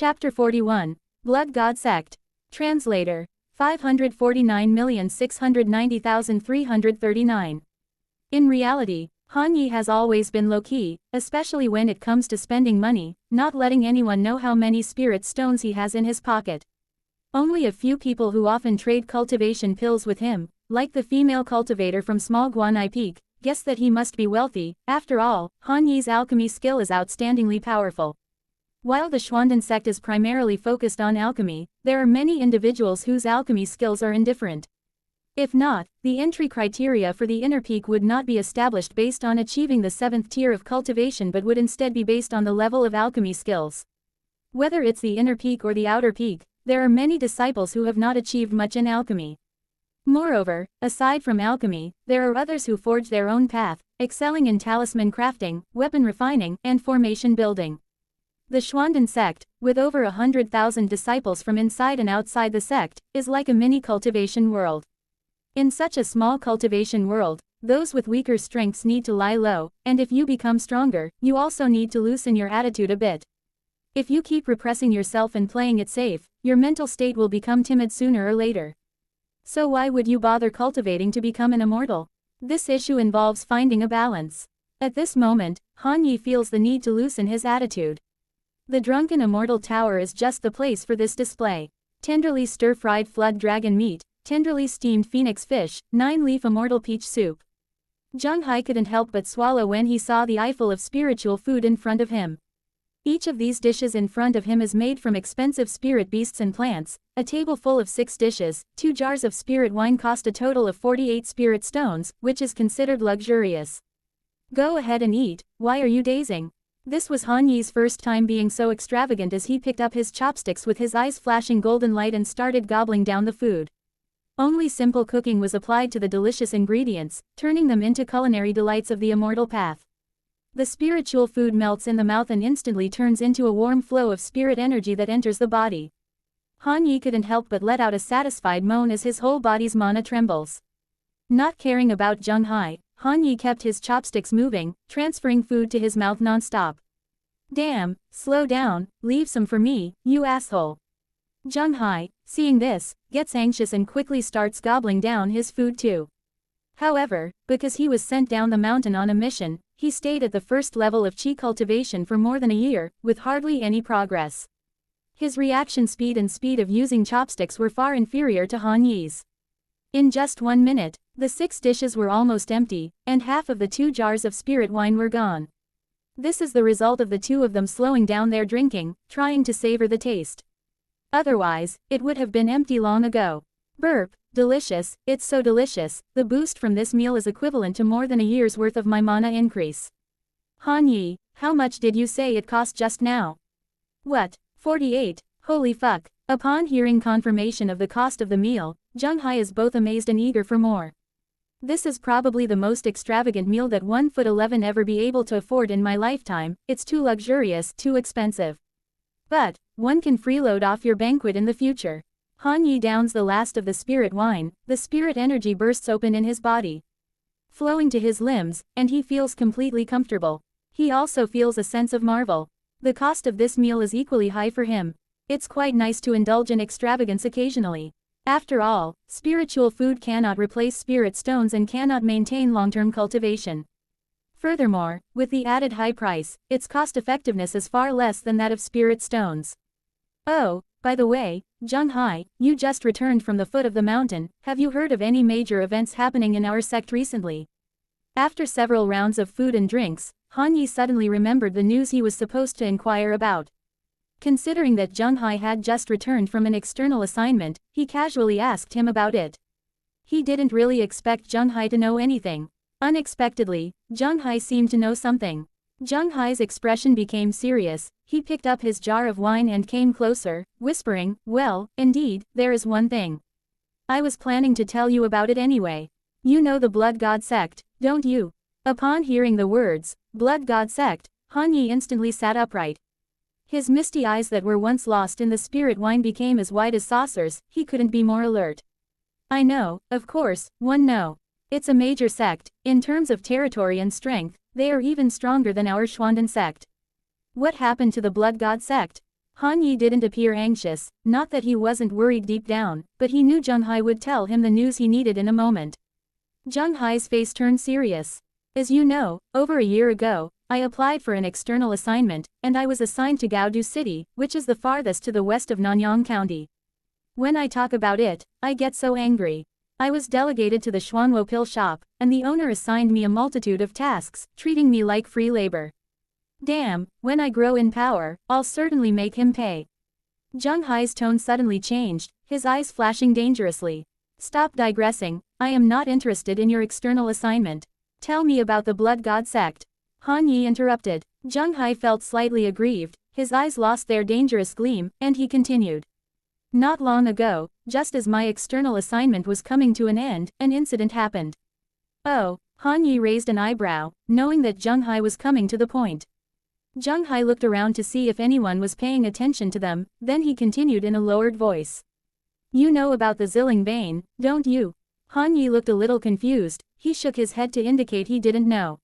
Chapter 41. Blood God Sect. Translator. 549,690,339. In reality, Han Yi has always been low-key, especially when it comes to spending money, not letting anyone know how many spirit stones he has in his pocket. Only a few people who often trade cultivation pills with him, like the female cultivator from Small Guanai Peak, guess that he must be wealthy. After all, Han Yi's alchemy skill is outstandingly powerful. While the Xuanden sect is primarily focused on alchemy, there are many individuals whose alchemy skills are indifferent. If not, the entry criteria for the inner peak would not be established based on achieving the 7th tier of cultivation but would instead be based on the level of alchemy skills. Whether it's the inner peak or the outer peak, there are many disciples who have not achieved much in alchemy. Moreover, aside from alchemy, there are others who forge their own path, excelling in talisman crafting, weapon refining, and formation building. The Xuanden sect, with over 100,000 disciples from inside and outside the sect, is like a mini cultivation world. In such a small cultivation world, those with weaker strengths need to lie low, and if you become stronger, you also need to loosen your attitude a bit. If you keep repressing yourself and playing it safe, your mental state will become timid sooner or later. So why would you bother cultivating to become an immortal? This issue involves finding a balance. At this moment, Han Yi feels the need to loosen his attitude. The Drunken Immortal Tower is just the place for this display. Tenderly stir-fried flood dragon meat, tenderly steamed phoenix fish, 9-leaf immortal peach soup. Zheng Hai couldn't help but swallow when he saw the eyeful of spiritual food in front of him. Each of these dishes in front of him is made from expensive spirit beasts and plants. A table full of 6 dishes, 2 jars of spirit wine cost a total of 48 spirit stones, which is considered luxurious. Go ahead and eat, why are you dazing? This was Han Yi's first time being so extravagant as he picked up his chopsticks with his eyes flashing golden light and started gobbling down the food. Only simple cooking was applied to the delicious ingredients, turning them into culinary delights of the immortal path. The spiritual food melts in the mouth and instantly turns into a warm flow of spirit energy that enters the body. Han Yi couldn't help but let out a satisfied moan as his whole body's mana trembles. Not caring about Zheng Hai, Han Yi kept his chopsticks moving, transferring food to his mouth non-stop. Damn, slow down, leave some for me, you asshole. Zheng Hai, seeing this, gets anxious and quickly starts gobbling down his food too. However, because he was sent down the mountain on a mission, he stayed at the first level of chi cultivation for more than a year, with hardly any progress. His reaction speed and speed of using chopsticks were far inferior to Han Yi's. In just 1 minute, the 6 dishes were almost empty, and half of the 2 jars of spirit wine were gone. This is the result of the 2 of them slowing down their drinking, trying to savor the taste. Otherwise, it would have been empty long ago. Burp, delicious, it's so delicious, the boost from this meal is equivalent to more than a year's worth of my mana increase. Han Yi, how much did you say it cost just now? What, 48, holy fuck. Upon hearing confirmation of the cost of the meal, Zheng Hai is both amazed and eager for more. This is probably the most extravagant meal that 1'11" ever be able to afford in my lifetime. It's too luxurious, too expensive. But, one can freeload off your banquet in the future. Han Yi downs the last of the spirit wine, the spirit energy bursts open in his body, flowing to his limbs, and he feels completely comfortable. He also feels a sense of marvel. The cost of this meal is equally high for him. It's quite nice to indulge in extravagance occasionally. After all, spiritual food cannot replace spirit stones and cannot maintain long-term cultivation. Furthermore, with the added high price, its cost-effectiveness is far less than that of spirit stones. Oh, by the way, Zheng Hai, you just returned from the foot of the mountain. Have you heard of any major events happening in our sect recently? After several rounds of food and drinks, Han Yi suddenly remembered the news he was supposed to inquire about. Considering that Zheng Hai had just returned from an external assignment, he casually asked him about it. He didn't really expect Zheng Hai to know anything. Unexpectedly, Zheng Hai seemed to know something. Zheng Hai's expression became serious. He picked up his jar of wine and came closer, whispering, well, indeed, there is one thing. I was planning to tell you about it anyway. You know the Blood God sect, don't you? Upon hearing the words, Blood God sect, Han Yi instantly sat upright. His misty eyes that were once lost in the spirit wine became as wide as saucers. He couldn't be more alert. I know, of course, one know. It's a major sect. In terms of territory and strength, they are even stronger than our Xuanden sect. What happened to the Blood God sect? Han Yi didn't appear anxious, not that he wasn't worried deep down, but he knew Zheng Hai would tell him the news he needed in a moment. Zheng Hai's face turned serious. As you know, over a year ago, I applied for an external assignment, and I was assigned to Gaodu City, which is the farthest to the west of Nanyang County. When I talk about it, I get so angry. I was delegated to the Xuanwo pill shop, and the owner assigned me a multitude of tasks, treating me like free labor. Damn, when I grow in power, I'll certainly make him pay. Zheng Hai's tone suddenly changed, his eyes flashing dangerously. Stop digressing, I am not interested in your external assignment. Tell me about the Blood God sect. Han Yi interrupted. Zheng Hai felt slightly aggrieved, his eyes lost their dangerous gleam, and he continued. Not long ago, just as my external assignment was coming to an end, an incident happened. Oh, Han Yi raised an eyebrow, knowing that Zheng Hai was coming to the point. Zheng Hai looked around to see if anyone was paying attention to them, then he continued in a lowered voice. You know about the Zilling vein, don't you? Han Yi looked a little confused, he shook his head to indicate he didn't know.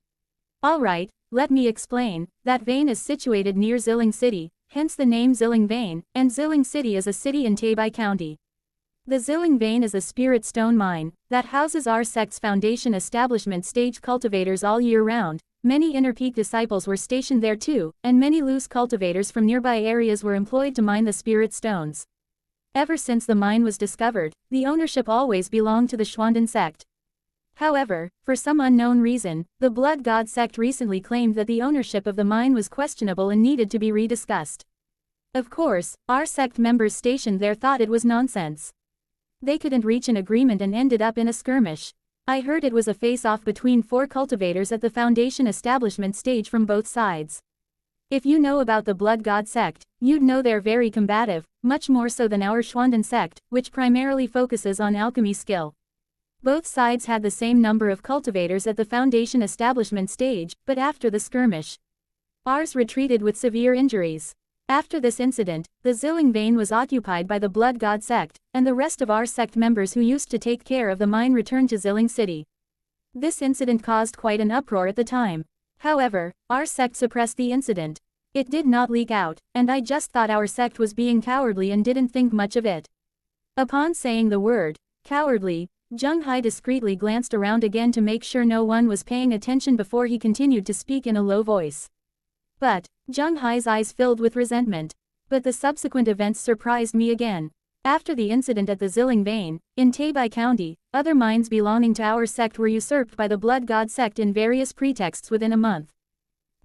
Alright, let me explain, that vein is situated near Zilling City, hence the name Zilling Vein, and Zilling City is a city in Taebai County. The Zilling Vein is a spirit stone mine, that houses our sect's foundation establishment stage cultivators all year round. Many inner peak disciples were stationed there too, and many loose cultivators from nearby areas were employed to mine the spirit stones. Ever since the mine was discovered, the ownership always belonged to the Xuanden sect. However, for some unknown reason, the Blood God sect recently claimed that the ownership of the mine was questionable and needed to be rediscussed. Of course, our sect members stationed there thought it was nonsense. They couldn't reach an agreement and ended up in a skirmish. I heard it was a face-off between 4 cultivators at the foundation establishment stage from both sides. If you know about the Blood God sect, you'd know they're very combative, much more so than our Xuanden sect, which primarily focuses on alchemy skill. Both sides had the same number of cultivators at the foundation establishment stage, but after the skirmish, ours retreated with severe injuries. After this incident, the Zilling Vein was occupied by the Blood God sect, and the rest of our sect members who used to take care of the mine returned to Zilling City. This incident caused quite an uproar at the time. However, our sect suppressed the incident. It did not leak out, and I just thought our sect was being cowardly and didn't think much of it. Upon saying the word, cowardly, Zheng Hai discreetly glanced around again to make sure no one was paying attention before he continued to speak in a low voice. But, Zheng Hai's eyes filled with resentment. But the subsequent events surprised me again. After the incident at the Zilling Vein, in Taebai County, other mines belonging to our sect were usurped by the Blood God sect in various pretexts within a month.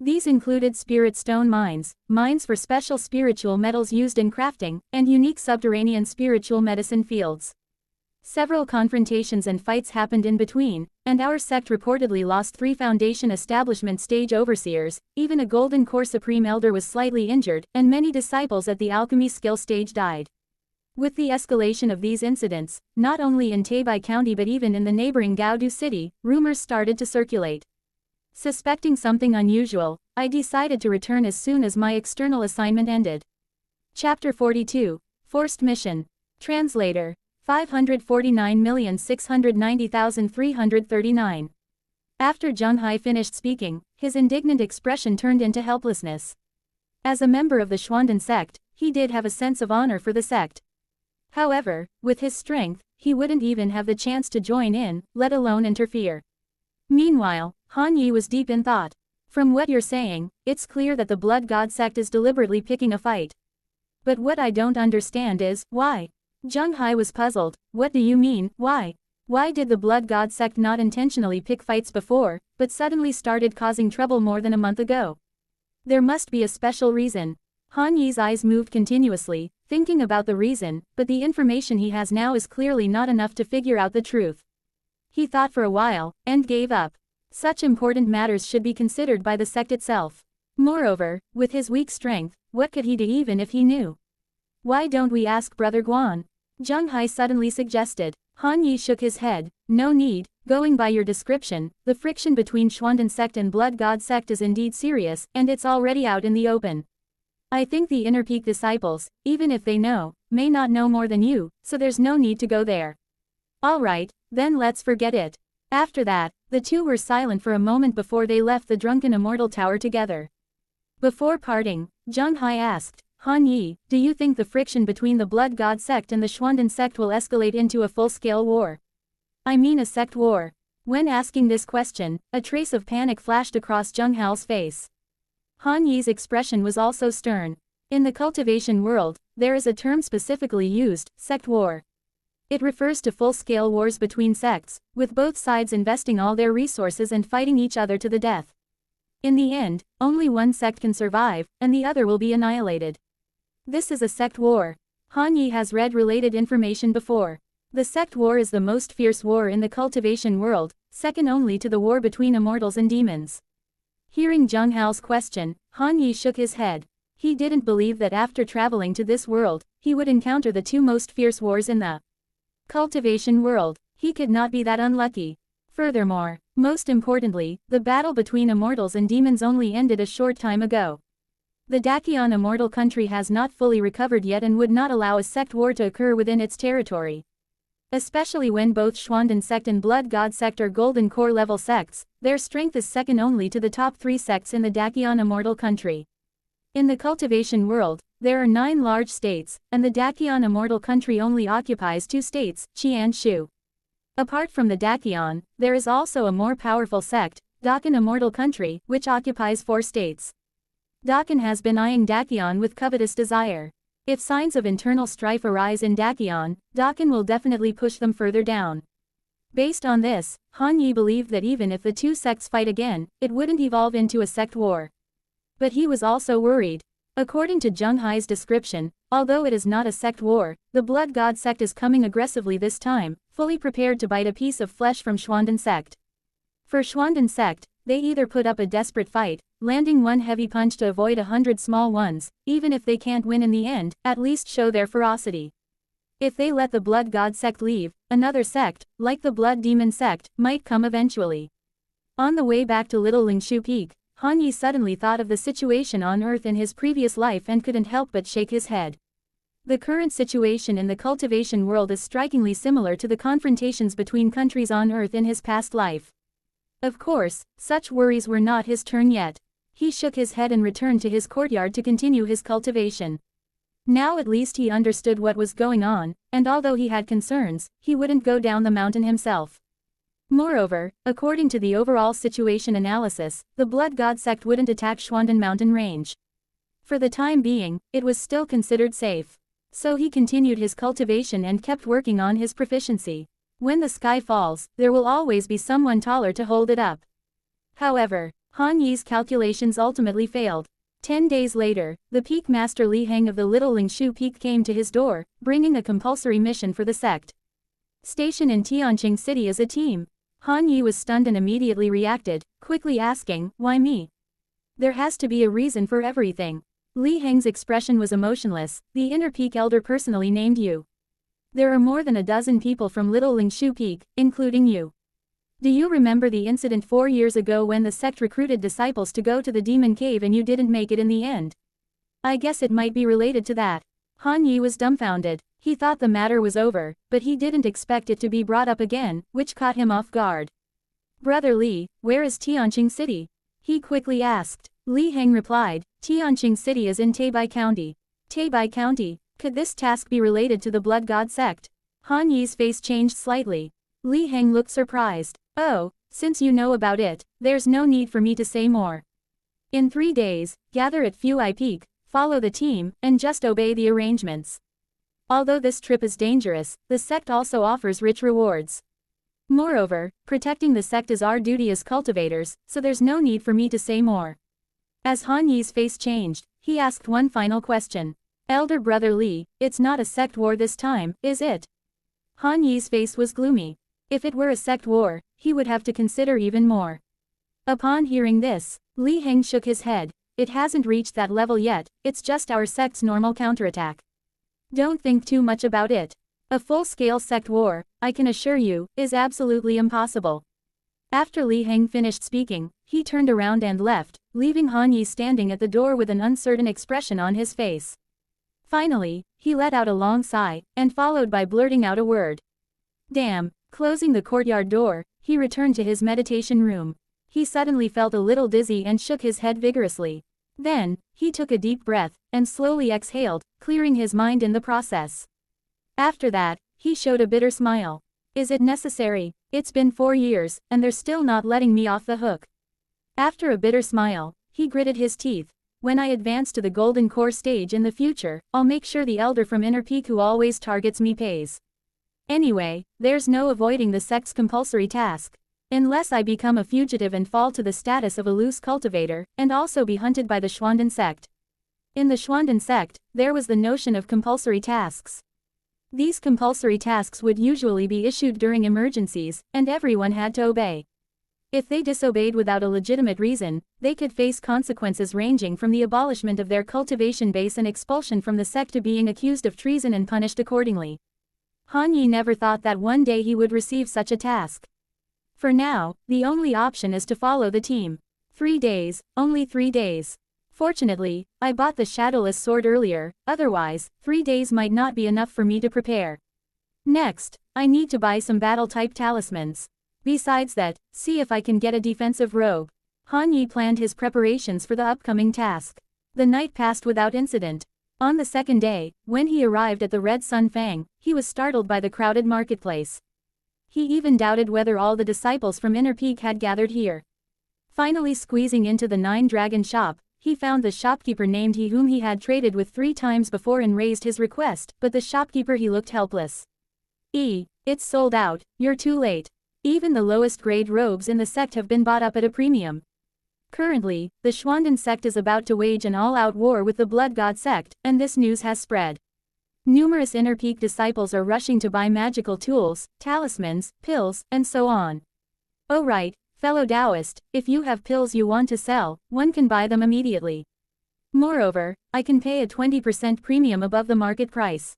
These included spirit stone mines, mines for special spiritual metals used in crafting, and unique subterranean spiritual medicine fields. Several confrontations and fights happened in between, and our sect reportedly lost 3 foundation establishment stage overseers, even a Golden Core Supreme Elder was slightly injured, and many disciples at the alchemy skill stage died. With the escalation of these incidents, not only in Taebai County but even in the neighboring Gaodu City, rumors started to circulate. Suspecting something unusual, I decided to return as soon as my external assignment ended. Chapter 42, Forced Mission. Translator. 549,690,339. After Zheng Hai finished speaking, his indignant expression turned into helplessness. As a member of the Xuanden sect, he did have a sense of honor for the sect. However, with his strength, he wouldn't even have the chance to join in, let alone interfere. Meanwhile, Han Yi was deep in thought. From what you're saying, it's clear that the Blood God sect is deliberately picking a fight. But what I don't understand is, why? Zheng Hai was puzzled. What do you mean, why? Why did the Blood God sect not intentionally pick fights before, but suddenly started causing trouble more than a month ago? There must be a special reason. Han Yi's eyes moved continuously, thinking about the reason, but the information he has now is clearly not enough to figure out the truth. He thought for a while, and gave up. Such important matters should be considered by the sect itself. Moreover, with his weak strength, what could he do even if he knew? Why don't we ask Brother Guan? Zheng Hai suddenly suggested. Han Yi shook his head. No need, going by your description, the friction between Xuanden sect and Blood God sect is indeed serious, and it's already out in the open. I think the inner peak disciples, even if they know, may not know more than you, so there's no need to go there. Alright, then let's forget it. After that, the two were silent for a moment before they left the drunken immortal tower together. Before parting, Zheng Hai asked, Han Yi, do you think the friction between the Blood God sect and the Xuanden sect will escalate into a full-scale war? I mean a sect war. When asking this question, a trace of panic flashed across Zheng Hao's face. Han Yi's expression was also stern. In the cultivation world, there is a term specifically used, sect war. It refers to full-scale wars between sects, with both sides investing all their resources and fighting each other to the death. In the end, only one sect can survive, and the other will be annihilated. This is a sect war. Han Yi has read related information before. The sect war is the most fierce war in the cultivation world, second only to the war between immortals and demons. Hearing Zheng Hao's question, Han Yi shook his head. He didn't believe that after traveling to this world, he would encounter the two most fierce wars in the cultivation world. He could not be that unlucky. Furthermore, most importantly, the battle between immortals and demons only ended a short time ago. The Dakion immortal country has not fully recovered yet and would not allow a sect war to occur within its territory. Especially when both Xuanden sect and Blood God sect are golden core level sects, their strength is second only to the top 3 sects in the Dakion immortal country. In the cultivation world, there are 9 large states, and the Dakion immortal country only occupies 2 states, Qi and Shu. Apart from the Dakion, there is also a more powerful sect, Dakin immortal country, which occupies 4 states. Dakin has been eyeing Dakion with covetous desire. If signs of internal strife arise in Dakion, Dakin will definitely push them further down. Based on this, Han Yi believed that even if the two sects fight again, it wouldn't evolve into a sect war. But he was also worried. According to Zheng Hai's description, although it is not a sect war, the Blood God sect is coming aggressively this time, fully prepared to bite a piece of flesh from Xuanden sect. For Xuanden sect, they either put up a desperate fight, landing one heavy punch to avoid 100 small ones, even if they can't win in the end, at least show their ferocity. If they let the Blood God sect leave, another sect, like the Blood Demon sect, might come eventually. On the way back to Little Lingshu Peak, Han Yi suddenly thought of the situation on Earth in his previous life and couldn't help but shake his head. The current situation in the cultivation world is strikingly similar to the confrontations between countries on Earth in his past life. Of course, such worries were not his turn yet. He shook his head and returned to his courtyard to continue his cultivation. Now at least he understood what was going on, and although he had concerns, he wouldn't go down the mountain himself. Moreover, according to the overall situation analysis, the Blood God sect wouldn't attack Xuanden mountain range. For the time being, it was still considered safe. So he continued his cultivation and kept working on his proficiency. When the sky falls, there will always be someone taller to hold it up. However, Han Yi's calculations ultimately failed. 10 days later, the Peak Master Li Heng of the Little Lingshu Peak came to his door, bringing a compulsory mission for the sect. Station in Tianqing City as a team. Han Yi was stunned and immediately reacted, quickly asking, "Why me?" There has to be a reason for everything. Li Heng's expression was emotionless. The Inner Peak Elder personally named you. There are more than a dozen people from Little Lingshu Peak, including you. Do you remember the incident 4 years ago when the sect recruited disciples to go to the demon cave and you didn't make it in the end? I guess it might be related to that. Han Yi was dumbfounded. He thought the matter was over, but he didn't expect it to be brought up again, which caught him off guard. Brother Li, where is Tianqing City? He quickly asked. Li Heng replied, Tianqing City is in Taebai County. Taebai County? Could this task be related to the Blood God sect? Han Yi's face changed slightly. Li Heng looked surprised. Oh, since you know about it, there's no need for me to say more. In 3 days, gather at Fuai Peak, follow the team, and just obey the arrangements. Although this trip is dangerous, the sect also offers rich rewards. Moreover, protecting the sect is our duty as cultivators, so there's no need for me to say more. As Han Yi's face changed, he asked one final question. Elder Brother Li, it's not a sect war this time, is it? Han Yi's face was gloomy. If it were a sect war, he would have to consider even more. Upon hearing this, Li Heng shook his head. It hasn't reached that level yet, it's just our sect's normal counterattack. Don't think too much about it. A full-scale sect war, I can assure you, is absolutely impossible. After Li Heng finished speaking, he turned around and left, leaving Han Yi standing at the door with an uncertain expression on his face. Finally, he let out a long sigh, and followed by blurting out a word. Damn. Closing the courtyard door, he returned to his meditation room. He suddenly felt a little dizzy and shook his head vigorously. Then, he took a deep breath, and slowly exhaled, clearing his mind in the process. After that, he showed a bitter smile. Is it necessary? It's been 4 years, and they're still not letting me off the hook. After a bitter smile, he gritted his teeth. When I advance to the golden core stage in the future, I'll make sure the elder from Inner Peak who always targets me pays. Anyway, there's no avoiding the sect's compulsory task. Unless I become a fugitive and fall to the status of a loose cultivator, and also be hunted by the Schwanden sect. In the Schwanden sect, there was the notion of compulsory tasks. These compulsory tasks would usually be issued during emergencies, and everyone had to obey. If they disobeyed without a legitimate reason, they could face consequences ranging from the abolishment of their cultivation base and expulsion from the sect to being accused of treason and punished accordingly. Han Yi never thought that one day he would receive such a task. For now, the only option is to follow the team. 3 days, only 3 days. Fortunately, I bought the shadowless sword earlier, otherwise, 3 days might not be enough for me to prepare. Next, I need to buy some battle-type talismans. Besides that, see if I can get a defensive robe. Han Yi planned his preparations for the upcoming task. The night passed without incident. On the second day, when he arrived at the Red Sun Fang, he was startled by the crowded marketplace. He even doubted whether all the disciples from Inner Peak had gathered here. Finally squeezing into the 9-dragon shop, he found the shopkeeper named He whom he had traded with 3 times before and raised his request, but the shopkeeper he looked helpless. It's sold out, you're too late. Even the lowest grade robes in the sect have been bought up at a premium. Currently, the Schwanden sect is about to wage an all-out war with the Blood God sect, and this news has spread. Numerous Inner Peak disciples are rushing to buy magical tools, talismans, pills, and so on. Oh right, fellow Taoist, if you have pills you want to sell, one can buy them immediately. Moreover, I can pay a 20% premium above the market price.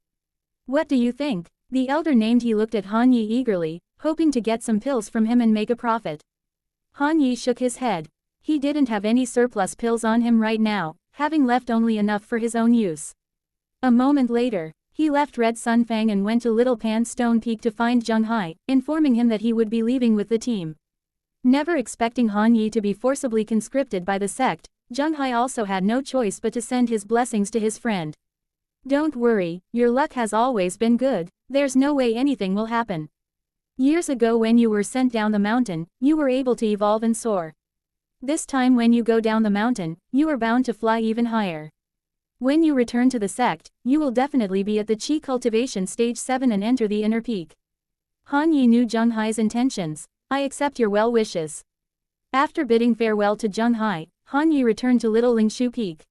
What do you think? The elder named He looked at Han Yi eagerly, hoping to get some pills from him and make a profit. Han Yi shook his head. He didn't have any surplus pills on him right now, having left only enough for his own use. A moment later, he left Red Sun Fang and went to Little Pan Stone Peak to find Zheng Hai, informing him that he would be leaving with the team. Never expecting Han Yi to be forcibly conscripted by the sect, Zheng Hai also had no choice but to send his blessings to his friend. Don't worry, your luck has always been good, there's no way anything will happen. Years ago when you were sent down the mountain, you were able to evolve and soar. This time when you go down the mountain, you are bound to fly even higher. When you return to the sect, you will definitely be at the Qi cultivation stage 7 and enter the Inner Peak. Han Yi knew Zheng Hai's intentions. I accept your well wishes. After bidding farewell to Zheng Hai, Han Yi returned to Little Lingshu Peak.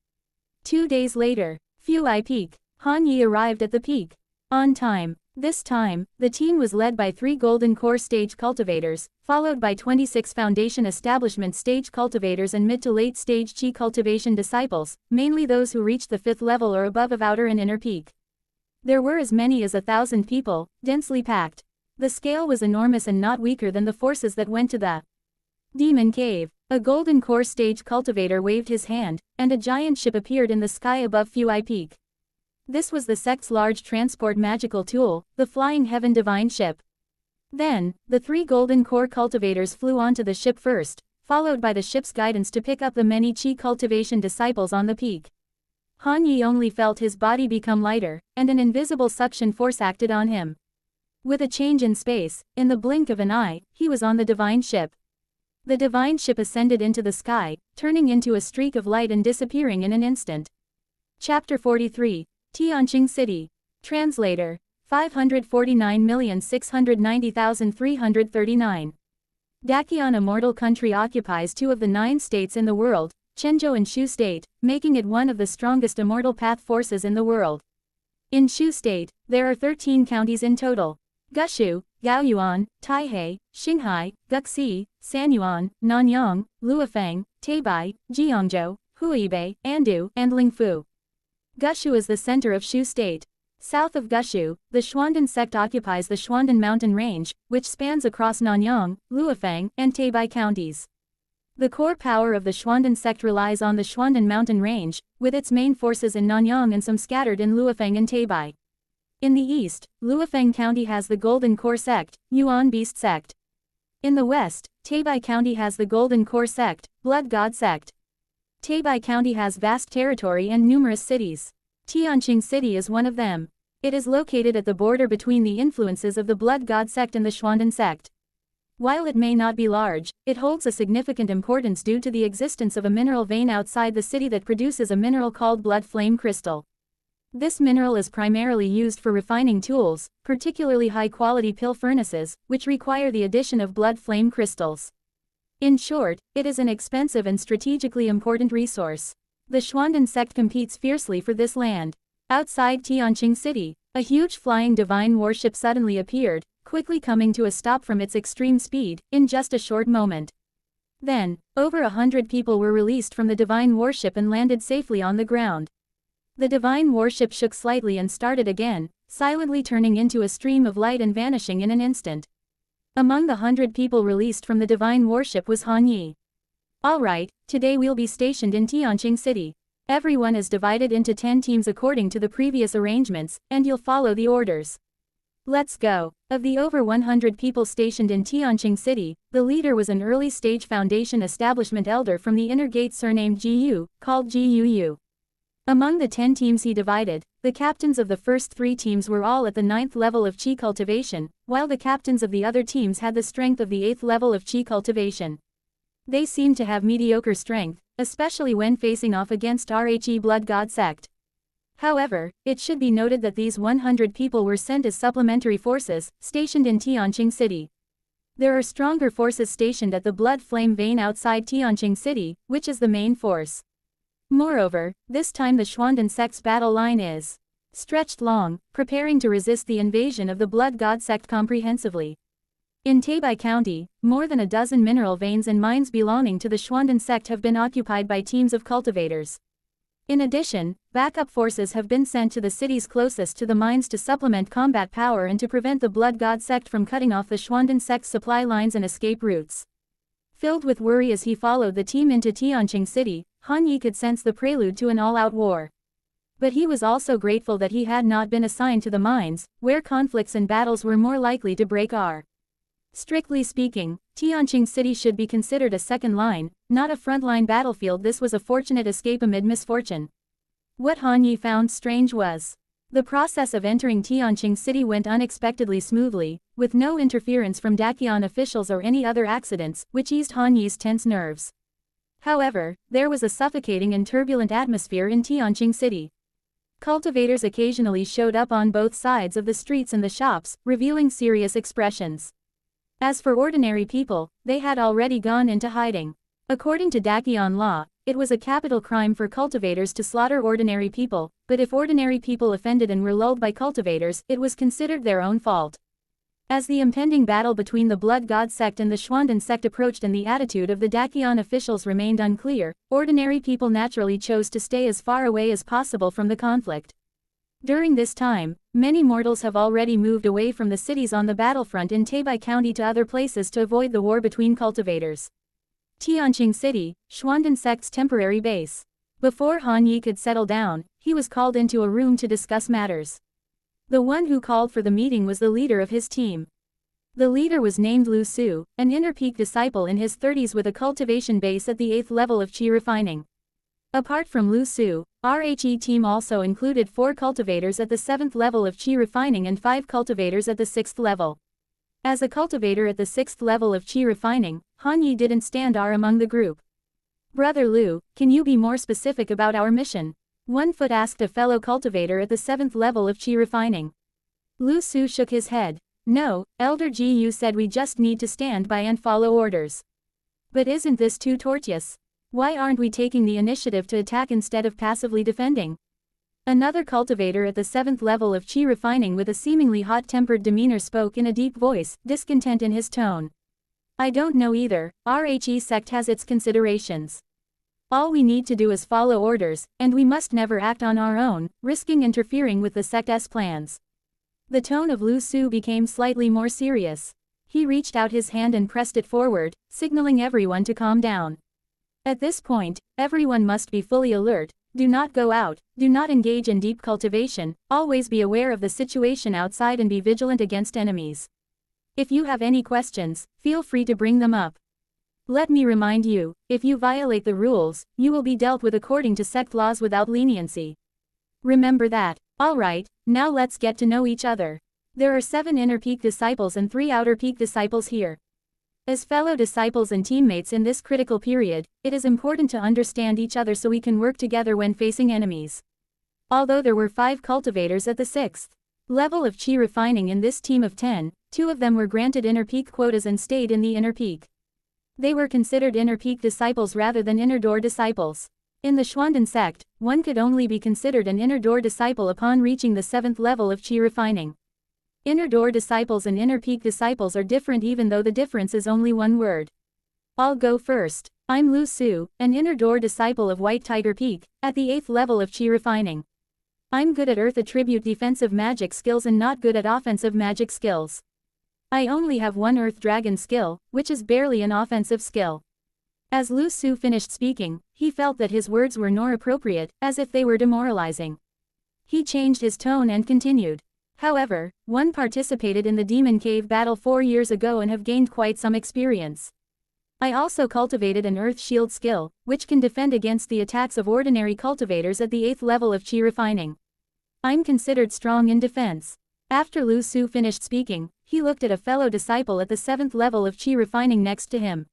2 days later, Fuai Peak, Han Yi arrived at the peak. On time. This time, the team was led by 3 Golden Core stage cultivators, followed by 26 Foundation Establishment stage cultivators and mid to late stage Qi cultivation disciples, mainly those who reached the 5th level or above of Outer and Inner Peak. There were as many as 1,000 people, densely packed. The scale was enormous and not weaker than the forces that went to the Demon Cave. A Golden Core stage cultivator waved his hand, and a giant ship appeared in the sky above Fuai Peak. This was the sect's large transport magical tool, the Flying Heaven Divine Ship. Then, the 3 Golden Core cultivators flew onto the ship first, followed by the ship's guidance to pick up the many Qi cultivation disciples on the peak. Han Yi only felt his body become lighter, and an invisible suction force acted on him. With a change in space, in the blink of an eye, he was on the Divine Ship. The Divine Ship ascended into the sky, turning into a streak of light and disappearing in an instant. Chapter 43. Tianqing City. Translator. 549,690,339. Daqian Immortal Country occupies 2 of the 9 states in the world, Chenzhou and Shu State, making it one of the strongest immortal path forces in the world. In Shu State, there are 13 counties in total. Gushu, Gaoyuan, Taihei, Xinghai, Guxi, Sanyuan, Nanyang, Luofeng, Tabai, Jiangzhou, Huibei, Andu, and Lingfu. Gushu is the center of Shu State. South of Gushu, the Schwanden sect occupies the Schwanden mountain range, which spans across Nanyang, Luofeng, and Tabai counties. The core power of the Schwanden sect relies on the Schwanden mountain range, with its main forces in Nanyang and some scattered in Luofeng and Tabai. In the east, Luofeng County has the Golden Core sect, Yuan Beast sect. In the west, Tabai County has the Golden Core sect, Blood God sect. Taebai County has vast territory and numerous cities. Tianqing City is one of them. It is located at the border between the influences of the Blood God sect and the Xuanden sect. While it may not be large, it holds a significant importance due to the existence of a mineral vein outside the city that produces a mineral called blood flame crystal. This mineral is primarily used for refining tools, particularly high-quality pill furnaces, which require the addition of blood flame crystals. In short, it is an expensive and strategically important resource. The Xuanden sect competes fiercely for this land. Outside Tianqing City, a huge flying divine warship suddenly appeared, quickly coming to a stop from its extreme speed, in just a short moment. Then, over 100 people were released from the divine warship and landed safely on the ground. The divine warship shook slightly and started again, silently turning into a stream of light and vanishing in an instant. Among the 100 people released from the divine warship was Han Yi. Alright, today we'll be stationed in Tianqing City. Everyone is divided into 10 teams according to the previous arrangements, and you'll follow the orders. Let's go. Of the over 100 people stationed in Tianqing City, the leader was an early-stage Foundation establishment elder from the Inner Gate surnamed Jiyu, called Jiyu. Among the 10 teams he divided, the captains of the first 3 teams were all at the 9th level of Qi cultivation, while the captains of the other teams had the strength of the 8th level of Qi cultivation. They seemed to have mediocre strength, especially when facing off against RHE Blood God sect. However, it should be noted that these 100 people were sent as supplementary forces, stationed in Tianqing City. There are stronger forces stationed at the Blood Flame Vein outside Tianqing City, which is the main force. Moreover, this time the Xuanden sect's battle line is stretched long, preparing to resist the invasion of the Blood God sect comprehensively. In Taebai County, more than a dozen mineral veins and mines belonging to the Xuanden sect have been occupied by teams of cultivators. In addition, backup forces have been sent to the cities closest to the mines to supplement combat power and to prevent the Blood God sect from cutting off the Xuanden sect's supply lines and escape routes. Filled with worry as he followed the team into Tianqing City, Han Yi could sense the prelude to an all-out war. But he was also grateful that he had not been assigned to the mines, where conflicts and battles were more likely to break out. Strictly speaking, Tianqing City should be considered a second line, not a front-line battlefield. This was a fortunate escape amid misfortune. What Han Yi found strange was the process of entering Tianqing City went unexpectedly smoothly, with no interference from Dakion officials or any other accidents, which eased Han Yi's tense nerves. However, there was a suffocating and turbulent atmosphere in Tianqing City. Cultivators occasionally showed up on both sides of the streets and the shops, revealing serious expressions. As for ordinary people, they had already gone into hiding. According to Dakion law, it was a capital crime for cultivators to slaughter ordinary people, but if ordinary people offended and were lulled by cultivators, it was considered their own fault. As the impending battle between the Blood God sect and the Xuanden sect approached and the attitude of the Dakion officials remained unclear, ordinary people naturally chose to stay as far away as possible from the conflict. During this time, many mortals have already moved away from the cities on the battlefront in Taebai County to other places to avoid the war between cultivators. Tianqing City, Xuanden sect's temporary base. Before Han Yi could settle down, he was called into a room to discuss matters. The one who called for the meeting was the leader of his team. The leader was named Lu Su, an inner peak disciple in his 30s with a cultivation base at the 8th level of Qi refining. Apart from Lu Su, RHE team also included 4 cultivators at the 7th level of Qi refining and 5 cultivators at the 6th level. As a cultivator at the 6th level of Qi refining, Han Yi didn't stand out among the group. "Brother Lu, can you be more specific about our mission?" One foot asked a fellow cultivator at the 7th level of Qi refining. Lu Su shook his head. "No, Elder Ji Yu said we just need to stand by and follow orders." "But isn't this too tortuous? Why aren't we taking the initiative to attack instead of passively defending?" Another cultivator at the 7th level of Qi refining with a seemingly hot-tempered demeanor spoke in a deep voice, discontent in his tone. "I don't know either, RHE sect has its considerations. All we need to do is follow orders, and we must never act on our own, risking interfering with the sect's plans." The tone of Lu Su became slightly more serious. He reached out his hand and pressed it forward, signaling everyone to calm down. At this point, everyone must be fully alert. Do not go out, do not engage in deep cultivation, always be aware of the situation outside and be vigilant against enemies. If you have any questions, feel free to bring them up. Let me remind you, if you violate the rules, you will be dealt with according to sect laws without leniency. Remember that. Alright, now let's get to know each other. There are 7 inner peak disciples and 3 outer peak disciples here. As fellow disciples and teammates in this critical period, it is important to understand each other so we can work together when facing enemies. Although there were 5 cultivators at the 6th level of chi refining in this team of 10, 2 of them were granted inner peak quotas and stayed in the inner peak. They were considered inner peak disciples rather than inner door disciples. In the Xuanden sect, one could only be considered an inner door disciple upon reaching the 7th level of chi refining. Inner door disciples and inner peak disciples are different even though the difference is only one word. I'll go first. I'm Lu Su, an inner door disciple of White Tiger Peak, at the 8th level of chi refining. I'm good at earth attribute defensive magic skills and not good at offensive magic skills. I only have one Earth Dragon skill, which is barely an offensive skill. As Lu Su finished speaking, he felt that his words were nor appropriate, as if they were demoralizing. He changed his tone and continued. However, one participated in the Demon Cave battle 4 years ago and have gained quite some experience. I also cultivated an Earth Shield skill, which can defend against the attacks of ordinary cultivators at the 8th level of chi refining. I'm considered strong in defense. After Lu Su finished speaking, he looked at a fellow disciple at the 7th level of chi refining next to him.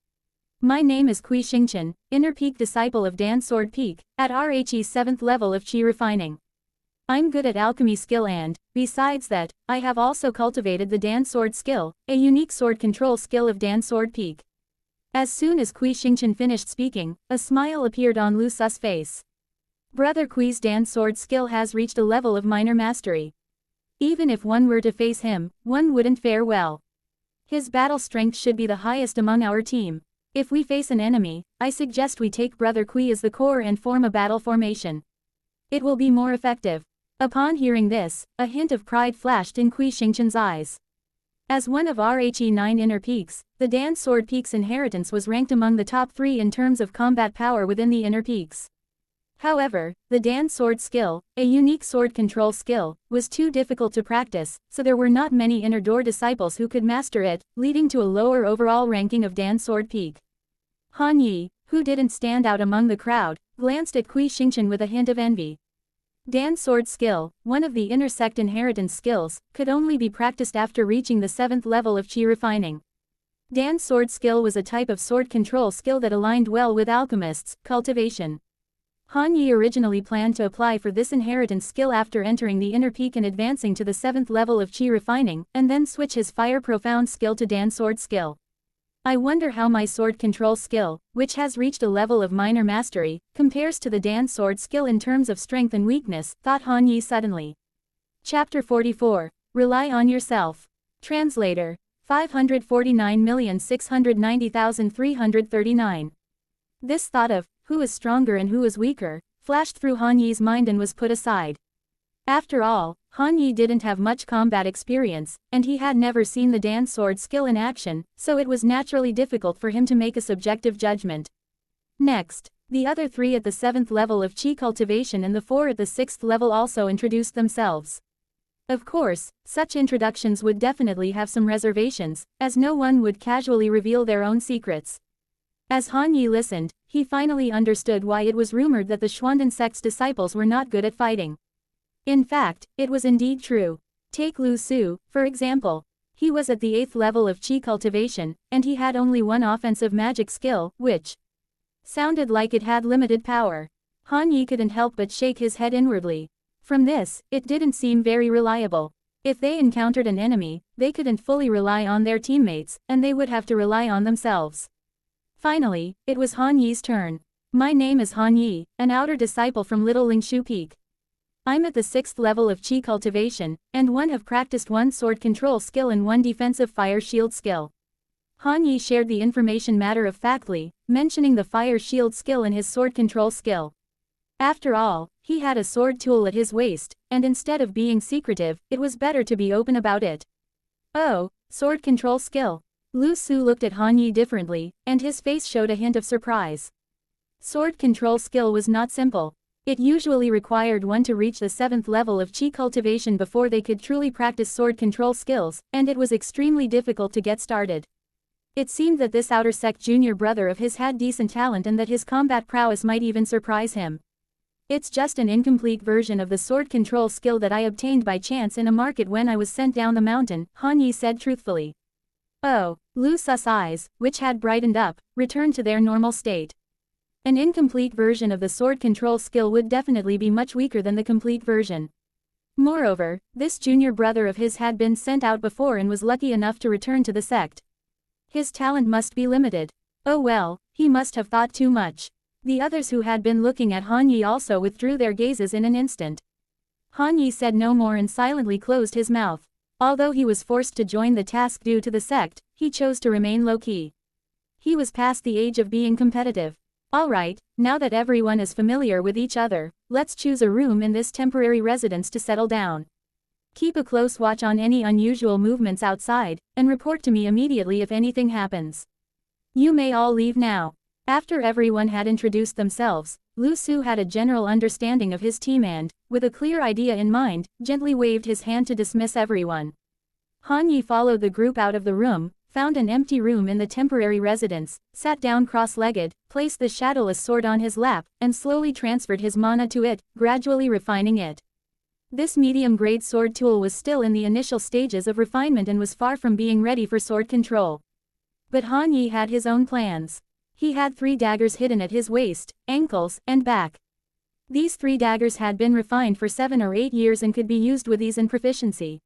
My name is Kui Xingchen, inner peak disciple of Dan Sword Peak, at RHE's 7th level of chi refining. I'm good at alchemy skill and, besides that, I have also cultivated the Dan Sword skill, a unique sword control skill of Dan Sword Peak. As soon as Kui Xingchen finished speaking, a smile appeared on Lu Su's face. Brother Kui's Dan Sword skill has reached a level of minor mastery. Even if one were to face him, one wouldn't fare well. His battle strength should be the highest among our team. If we face an enemy, I suggest we take Brother Kui as the core and form a battle formation. It will be more effective. Upon hearing this, a hint of pride flashed in Kui Xingchen's eyes. As one of RHE 9 inner peaks, the Dan Sword Peak's inheritance was ranked among the top 3 in terms of combat power within the inner peaks. However, the Dan Sword skill, a unique sword control skill, was too difficult to practice, so there were not many inner door disciples who could master it, leading to a lower overall ranking of Dan Sword Peak. Han Yi, who didn't stand out among the crowd, glanced at Kui Xingchen with a hint of envy. Dan Sword skill, one of the inner sect inheritance skills, could only be practiced after reaching the 7th level of chi refining. Dan Sword skill was a type of sword control skill that aligned well with alchemists' cultivation. Han Yi originally planned to apply for this inheritance skill after entering the inner peak and advancing to the 7th level of chi refining, and then switch his fire profound skill to Dan Sword skill. I wonder how my sword control skill, which has reached a level of minor mastery, compares to the Dan Sword skill in terms of strength and weakness, thought Han Yi suddenly. Chapter 44. Rely on yourself. Translator. 549,690,339. This thought of, who is stronger and who is weaker, flashed through Han Yi's mind and was put aside. After all, Han Yi didn't have much combat experience, and he had never seen the Dan Sword skill in action, so it was naturally difficult for him to make a subjective judgment. Next, the other 3 at the 7th level of chi cultivation and the 4 at the 6th level also introduced themselves. Of course, such introductions would definitely have some reservations, as no one would casually reveal their own secrets. As Han Yi listened, he finally understood why it was rumored that the Xuanden sect's disciples were not good at fighting. In fact, it was indeed true. Take Lu Su, for example. He was at the 8th level of chi cultivation, and he had only one offensive magic skill, which sounded like it had limited power. Han Yi couldn't help but shake his head inwardly. From this, it didn't seem very reliable. If they encountered an enemy, they couldn't fully rely on their teammates, and they would have to rely on themselves. Finally, it was Han Yi's turn. My name is Han Yi, an outer disciple from Little Lingshu Peak. I'm at the 6th level of chi cultivation, and have practiced one sword control skill and one defensive fire shield skill. Han Yi shared the information matter-of-factly, mentioning the fire shield skill and his sword control skill. After all, he had a sword tool at his waist, and instead of being secretive, it was better to be open about it. Oh, sword control skill. Lu Su looked at Han Yi differently, and his face showed a hint of surprise. Sword control skill was not simple. It usually required one to reach the 7th level of chi cultivation before they could truly practice sword control skills, and it was extremely difficult to get started. It seemed that this outer sect junior brother of his had decent talent and that his combat prowess might even surprise him. It's just an incomplete version of the sword control skill that I obtained by chance in a market when I was sent down the mountain, Han Yi said truthfully. Oh, Lu Su's eyes, which had brightened up, returned to their normal state. An incomplete version of the sword control skill would definitely be much weaker than the complete version. Moreover, this junior brother of his had been sent out before and was lucky enough to return to the sect. His talent must be limited. Oh well, he must have thought too much. The others who had been looking at Han Yi also withdrew their gazes in an instant. Han Yi said no more and silently closed his mouth. Although he was forced to join the task due to the sect, he chose to remain low-key. He was past the age of being competitive. Alright, now that everyone is familiar with each other, let's choose a room in this temporary residence to settle down. Keep a close watch on any unusual movements outside, and report to me immediately if anything happens. You may all leave now. After everyone had introduced themselves, Lu Su had a general understanding of his team and, with a clear idea in mind, gently waved his hand to dismiss everyone. Han Yi followed the group out of the room, found an empty room in the temporary residence, sat down cross-legged, placed the shadowless sword on his lap, and slowly transferred his mana to it, gradually refining it. This medium-grade sword tool was still in the initial stages of refinement and was far from being ready for sword control. But Han Yi had his own plans. He had 3 daggers hidden at his waist, ankles, and back. These 3 daggers had been refined for 7 or 8 years and could be used with ease and proficiency.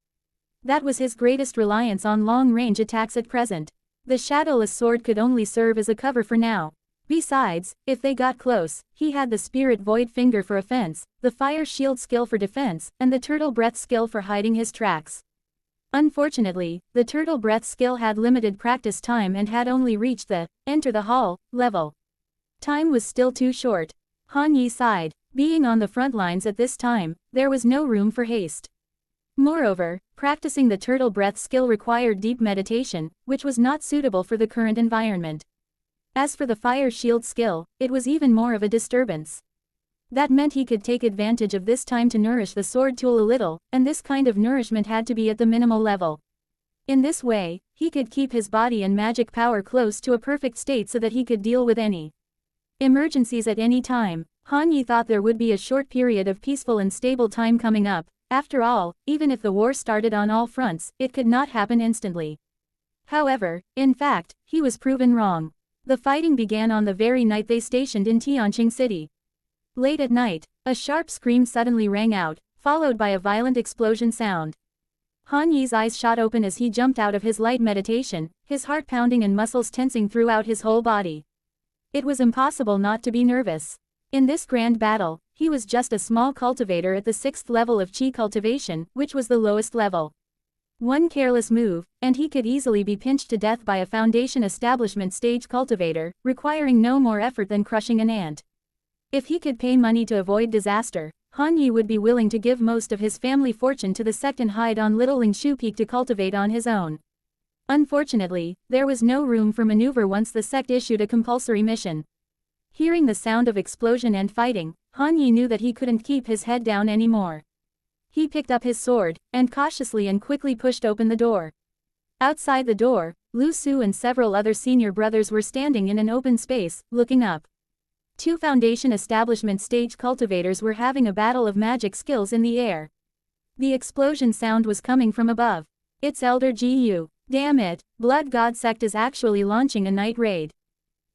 That was his greatest reliance on long-range attacks at present. The shadowless sword could only serve as a cover for now. Besides, if they got close, he had the Spirit Void Finger for offense, the Fire Shield skill for defense, and the Turtle Breath skill for hiding his tracks. Unfortunately, the Turtle Breath skill had limited practice time and had only reached the enter the hall level. Time was still too short. Han Yi sighed. Being on the front lines at this time, there was no room for haste. Moreover, practicing the Turtle Breath skill required deep meditation, which was not suitable for the current environment. As for the Fire Shield skill, it was even more of a disturbance. That meant he could take advantage of this time to nourish the sword tool a little, and this kind of nourishment had to be at the minimal level. In this way, he could keep his body and magic power close to a perfect state so that he could deal with any emergencies at any time. Han Yi thought there would be a short period of peaceful and stable time coming up. After all, even if the war started on all fronts, it could not happen instantly. However, in fact, he was proven wrong. The fighting began on the very night they stationed in Tianqing City. Late at night, a sharp scream suddenly rang out, followed by a violent explosion sound. Han Yi's eyes shot open as he jumped out of his light meditation, his heart pounding and muscles tensing throughout his whole body. It was impossible not to be nervous. In this grand battle, he was just a small cultivator at the 6th level of Qi cultivation, which was the lowest level. One careless move, and he could easily be pinched to death by a foundation establishment stage cultivator, requiring no more effort than crushing an ant. If he could pay money to avoid disaster, Han Yi would be willing to give most of his family fortune to the sect and hide on Little Lingshu Peak to cultivate on his own. Unfortunately, there was no room for maneuver once the sect issued a compulsory mission. Hearing the sound of explosion and fighting, Han Yi knew that he couldn't keep his head down anymore. He picked up his sword, and cautiously and quickly pushed open the door. Outside the door, Lu Su and several other senior brothers were standing in an open space, looking up. 2 foundation establishment stage cultivators were having a battle of magic skills in the air. The explosion sound was coming from above. It's Elder Gu. Damn it, Blood God Sect is actually launching a night raid.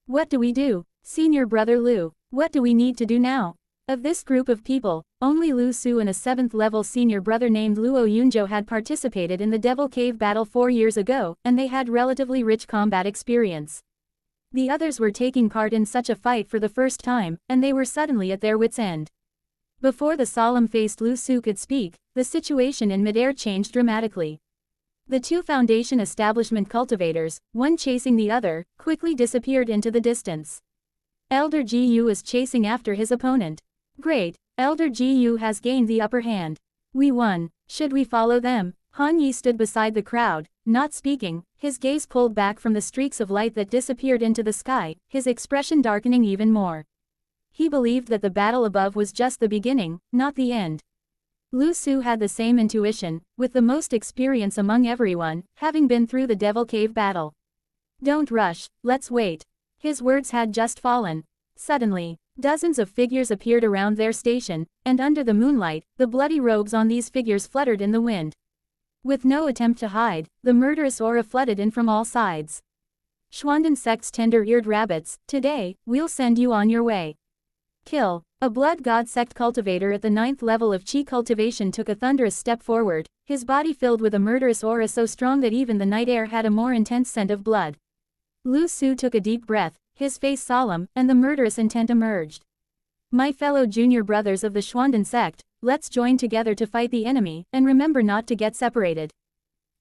What do we do? Senior brother Lu, what do we need to do now? Of this group of people, only Lu Su and a 7th level senior brother named Luo Yunzhou had participated in the Devil Cave battle 4 years ago, and they had relatively rich combat experience. The others were taking part in such a fight for the first time, and they were suddenly at their wits' end. Before the solemn-faced Lu Su could speak, the situation in midair changed dramatically. The 2 foundation establishment cultivators, one chasing the other, quickly disappeared into the distance. Elder Gu is chasing after his opponent. Great, Elder Gu has gained the upper hand. We won. Should we follow them? Han Yi stood beside the crowd, not speaking, his gaze pulled back from the streaks of light that disappeared into the sky, his expression darkening even more. He believed that the battle above was just the beginning, not the end. Lu Su had the same intuition, with the most experience among everyone, having been through the Devil Cave battle. Don't rush, let's wait. His words had just fallen. Suddenly, dozens of figures appeared around their station, and under the moonlight, the bloody robes on these figures fluttered in the wind. With no attempt to hide, the murderous aura flooded in from all sides. Schwanden sect's tender-eared rabbits, today, we'll send you on your way. Kill. A blood god sect cultivator at the 9th level of chi cultivation took a thunderous step forward, his body filled with a murderous aura so strong that even the night air had a more intense scent of blood. Lu Su took a deep breath, his face solemn, and the murderous intent emerged. My fellow junior brothers of the Schwanden sect, let's join together to fight the enemy, and remember not to get separated.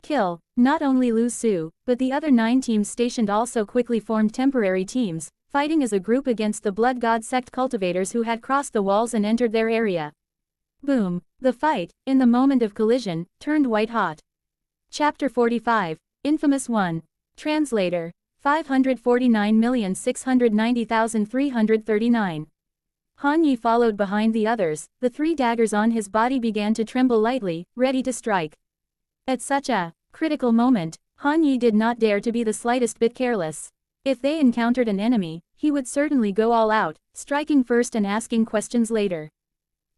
Kill. Not only Lu Su, but the other 9 teams stationed also quickly formed temporary teams, fighting as a group against the blood god sect cultivators who had crossed the walls and entered their area. Boom. The fight, in the moment of collision, turned white hot. Chapter 45. Infamous One. Translator. 549,690,339. Han Yi followed behind the others, the 3 daggers on his body began to tremble lightly, ready to strike. At such a critical moment, Han Yi did not dare to be the slightest bit careless. If they encountered an enemy, he would certainly go all out, striking first and asking questions later.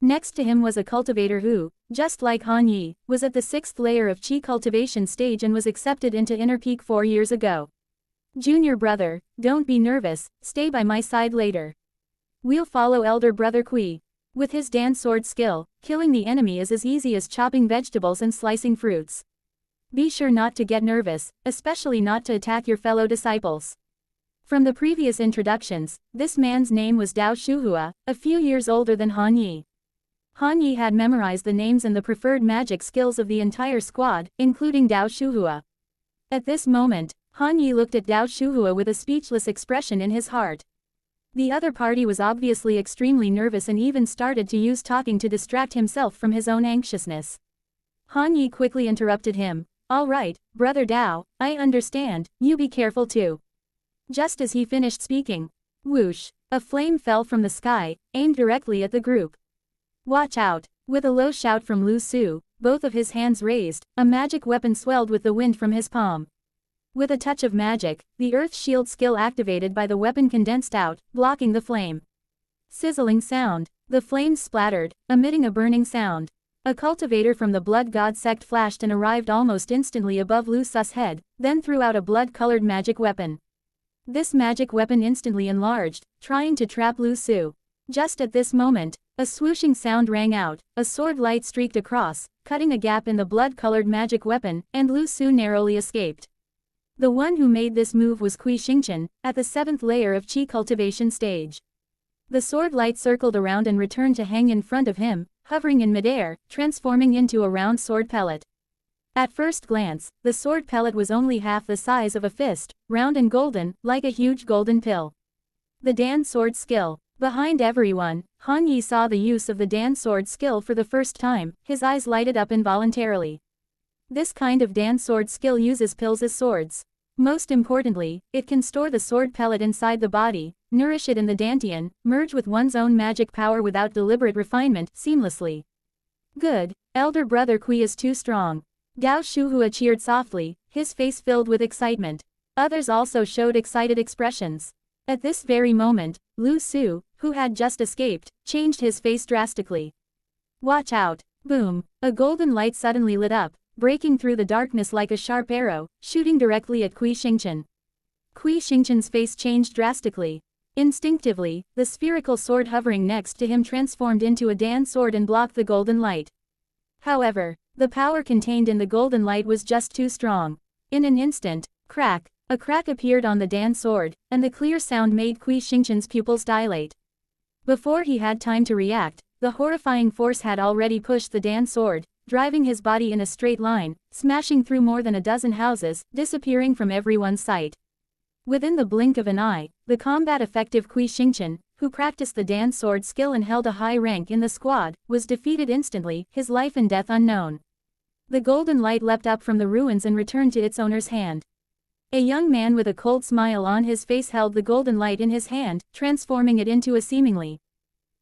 Next to him was a cultivator who, just like Han Yi, was at the 6th layer of chi cultivation stage and was accepted into Inner Peak 4 years ago. Junior brother, don't be nervous, stay by my side later. We'll follow elder brother Kui. With his dance sword skill, killing the enemy is as easy as chopping vegetables and slicing fruits. Be sure not to get nervous, especially not to attack your fellow disciples. From the previous introductions, this man's name was Dao Shuhua, a few years older than Han Yi. Han Yi had memorized the names and the preferred magic skills of the entire squad, including Dao Shuhua. At this moment, Han Yi looked at Dao Shuhua with a speechless expression in his heart. The other party was obviously extremely nervous and even started to use talking to distract himself from his own anxiousness. Han Yi quickly interrupted him. All right, brother Dao, I understand, you be careful too. Just as he finished speaking, whoosh, a flame fell from the sky, aimed directly at the group. Watch out! With a low shout from Lu Su, both of his hands raised, a magic weapon swelled with the wind from his palm. With a touch of magic, the earth shield skill activated by the weapon condensed out, blocking the flame. Sizzling sound. The flames splattered, emitting a burning sound. A cultivator from the blood god sect flashed and arrived almost instantly above Lu Su's head, then threw out a blood-colored magic weapon. This magic weapon instantly enlarged, trying to trap Lu Su. Just at this moment, a swooshing sound rang out, a sword light streaked across, cutting a gap in the blood-colored magic weapon, and Lu Su narrowly escaped. The one who made this move was Kui Xingchen, at the 7th layer of Qi cultivation stage. The sword light circled around and returned to hang in front of him, hovering in midair, transforming into a round sword pellet. At first glance, the sword pellet was only half the size of a fist, round and golden, like a huge golden pill. The Dan sword skill. Behind everyone, Han Yi saw the use of the Dan sword skill for the first time, his eyes lighted up involuntarily. This kind of Dan sword skill uses pills as swords. Most importantly, it can store the sword pellet inside the body, nourish it in the dantian, merge with one's own magic power without deliberate refinement, seamlessly. Good, elder brother Kui is too strong. Dao Shuhua cheered softly, his face filled with excitement. Others also showed excited expressions. At this very moment, Lu Su, who had just escaped, changed his face drastically. Watch out! Boom! A golden light suddenly lit up, breaking through the darkness like a sharp arrow, shooting directly at Kui Xingchen. Kui Xingchen's face changed drastically. Instinctively, the spherical sword hovering next to him transformed into a Dan sword and blocked the golden light. However, the power contained in the golden light was just too strong. In an instant, crack, a crack appeared on the Dan sword, and the clear sound made Kui Xingchen's pupils dilate. Before he had time to react, the horrifying force had already pushed the Dan sword, driving his body in a straight line, smashing through more than a dozen houses, disappearing from everyone's sight. Within the blink of an eye, the combat-effective Kui Xingchen, who practiced the Dan sword skill and held a high rank in the squad, was defeated instantly, his life and death unknown. The golden light leapt up from the ruins and returned to its owner's hand. A young man with a cold smile on his face held the golden light in his hand, transforming it into a seemingly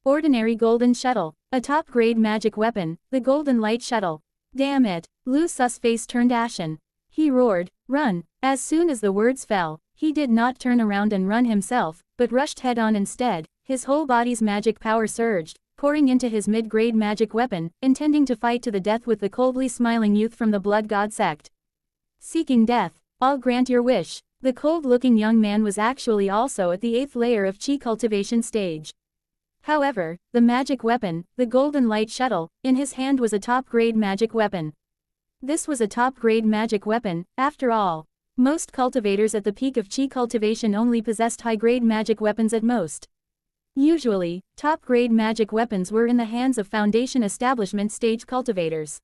ordinary golden shuttle, a top-grade magic weapon, the golden light shuttle. Damn it! Lu Su's face turned ashen. He roared, "Run!" As soon as the words fell, he did not turn around and run himself, but rushed head-on instead. His whole body's magic power surged, pouring into his mid-grade magic weapon, intending to fight to the death with the coldly smiling youth from the Blood God sect. Seeking death, I'll grant your wish. The cold-looking young man was actually also at the 8th layer of chi cultivation stage. However, the magic weapon, the golden light shuttle, in his hand was a top-grade magic weapon. This was a top-grade magic weapon, after all. Most cultivators at the peak of chi cultivation only possessed high-grade magic weapons at most. Usually, top-grade magic weapons were in the hands of foundation establishment stage cultivators.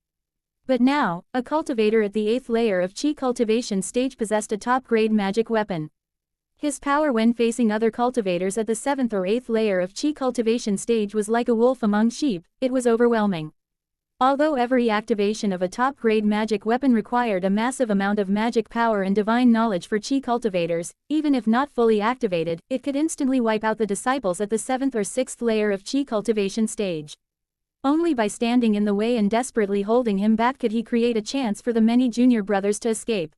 But now, a cultivator at the 8th layer of chi cultivation stage possessed a top-grade magic weapon. His power when facing other cultivators at the 7th or 8th layer of chi cultivation stage was like a wolf among sheep. It was overwhelming. Although every activation of a top-grade magic weapon required a massive amount of magic power and divine knowledge for chi cultivators, even if not fully activated, it could instantly wipe out the disciples at the 7th or 6th layer of chi cultivation stage. Only by standing in the way and desperately holding him back could he create a chance for the many junior brothers to escape.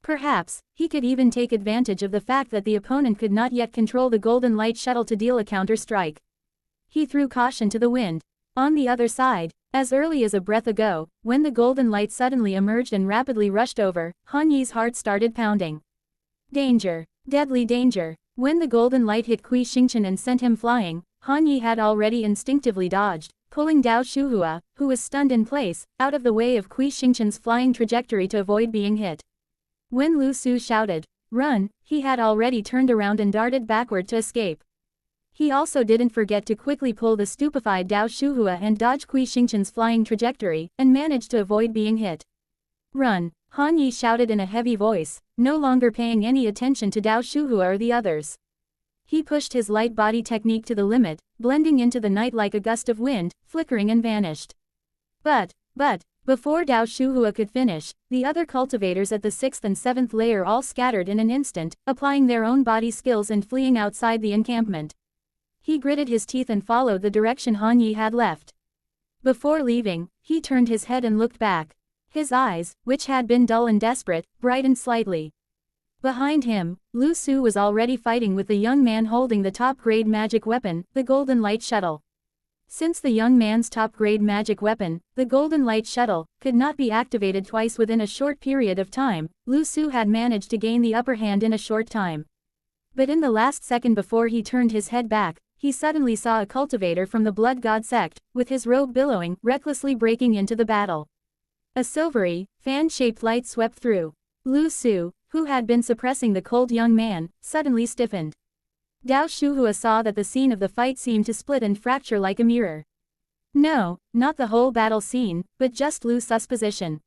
Perhaps, he could even take advantage of the fact that the opponent could not yet control the golden light shuttle to deal a counter-strike. He threw caution to the wind. On the other side, as early as a breath ago, when the golden light suddenly emerged and rapidly rushed over, Han Yi's heart started pounding. Danger! Deadly danger! When the golden light hit Kui Xingchen and sent him flying, Han Yi had already instinctively dodged, pulling Dao Shuhua, who was stunned in place, out of the way of Kui Xingchen's flying trajectory to avoid being hit. When Lu Su shouted, "Run!" he had already turned around and darted backward to escape. He also didn't forget to quickly pull the stupefied Dao Shuhua and dodge Kui Xingchen's flying trajectory, and managed to avoid being hit. "Run!" Han Yi shouted in a heavy voice, no longer paying any attention to Dao Shuhua or the others. He pushed his light body technique to the limit, blending into the night like a gust of wind, flickering and vanished. But, before Dao Shuhua could finish, the other cultivators at the 6th and 7th layer all scattered in an instant, applying their own body skills and fleeing outside the encampment. He gritted his teeth and followed the direction Han Yi had left. Before leaving, he turned his head and looked back. His eyes, which had been dull and desperate, brightened slightly. Behind him, Lu Su was already fighting with the young man holding the top-grade magic weapon, the golden light shuttle. Since the young man's top-grade magic weapon, the golden light shuttle, could not be activated twice within a short period of time, Lu Su had managed to gain the upper hand in a short time. But in the last second before he turned his head back, he suddenly saw a cultivator from the Blood God sect, with his robe billowing, recklessly breaking into the battle. A silvery, fan-shaped light swept through. Lu Su, who had been suppressing the cold young man, suddenly stiffened. Dao Shuhua saw that the scene of the fight seemed to split and fracture like a mirror. No, not the whole battle scene, but just Lu Su's position.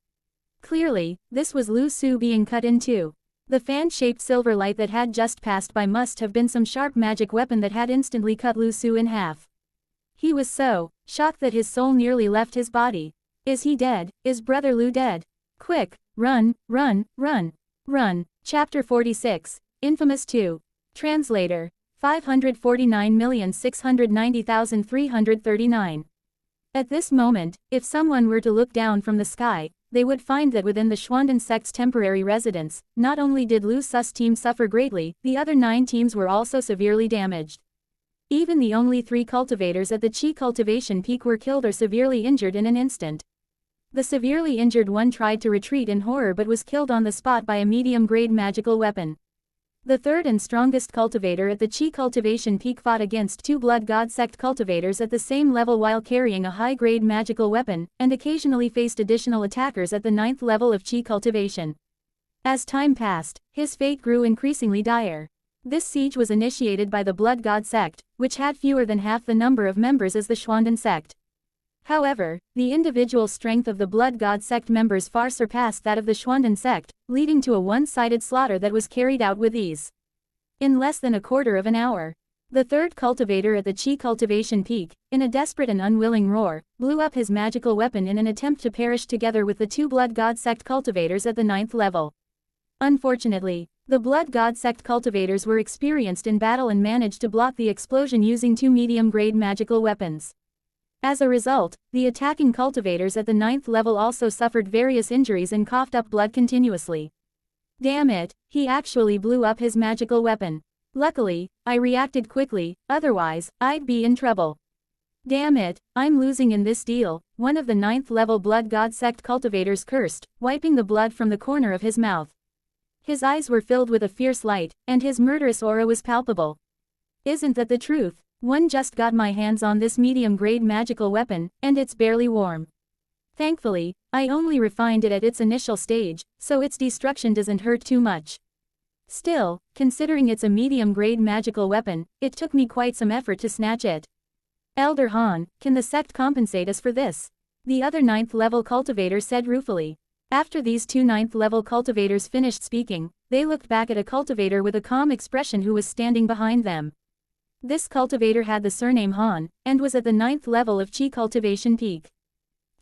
Clearly, this was Lu Su being cut in two. The fan-shaped silver light that had just passed by must have been some sharp magic weapon that had instantly cut Lu Su in half. He was so shocked that his soul nearly left his body. Is he dead? Is Brother Lu dead? Quick, run, run, run, run. Chapter 46, Infamous 2. Translator. 549,690,339. At this moment, if someone were to look down from the sky, they would find that within the Xuanden sect's temporary residence, not only did Lu Su's team suffer greatly, the other 9 teams were also severely damaged. Even the only 3 cultivators at the Chi cultivation peak were killed or severely injured in an instant. The severely injured one tried to retreat in horror but was killed on the spot by a medium-grade magical weapon. The third and strongest cultivator at the Chi cultivation peak fought against 2 Blood God sect cultivators at the same level while carrying a high-grade magical weapon, and occasionally faced additional attackers at the 9th level of Chi cultivation. As time passed, his fate grew increasingly dire. This siege was initiated by the Blood God sect, which had fewer than half the number of members as the Xuanden sect. However, the individual strength of the Blood God sect members far surpassed that of the Xuanden sect, leading to a one-sided slaughter that was carried out with ease. In less than a quarter of an hour, the third cultivator at the Chi cultivation peak, in a desperate and unwilling roar, blew up his magical weapon in an attempt to perish together with the 2 Blood God sect cultivators at the 9th level. Unfortunately, the Blood God sect cultivators were experienced in battle and managed to block the explosion using 2 medium-grade magical weapons. As a result, the attacking cultivators at the 9th level also suffered various injuries and coughed up blood continuously. Damn it, he actually blew up his magical weapon. Luckily, I reacted quickly, otherwise, I'd be in trouble. Damn it, I'm losing in this deal, one of the 9th level blood god sect cultivators cursed, wiping the blood from the corner of his mouth. His eyes were filled with a fierce light, and his murderous aura was palpable. Isn't that the truth? One just got my hands on this medium-grade magical weapon, and it's barely warm. Thankfully, I only refined it at its initial stage, so its destruction doesn't hurt too much. Still, considering it's a medium-grade magical weapon, it took me quite some effort to snatch it. Elder Han, can the sect compensate us for this? The other 9th level cultivator said ruefully. After these two 9th level cultivators finished speaking, they looked back at a cultivator with a calm expression who was standing behind them. This cultivator had the surname Han, and was at the 9th level of Chi cultivation peak.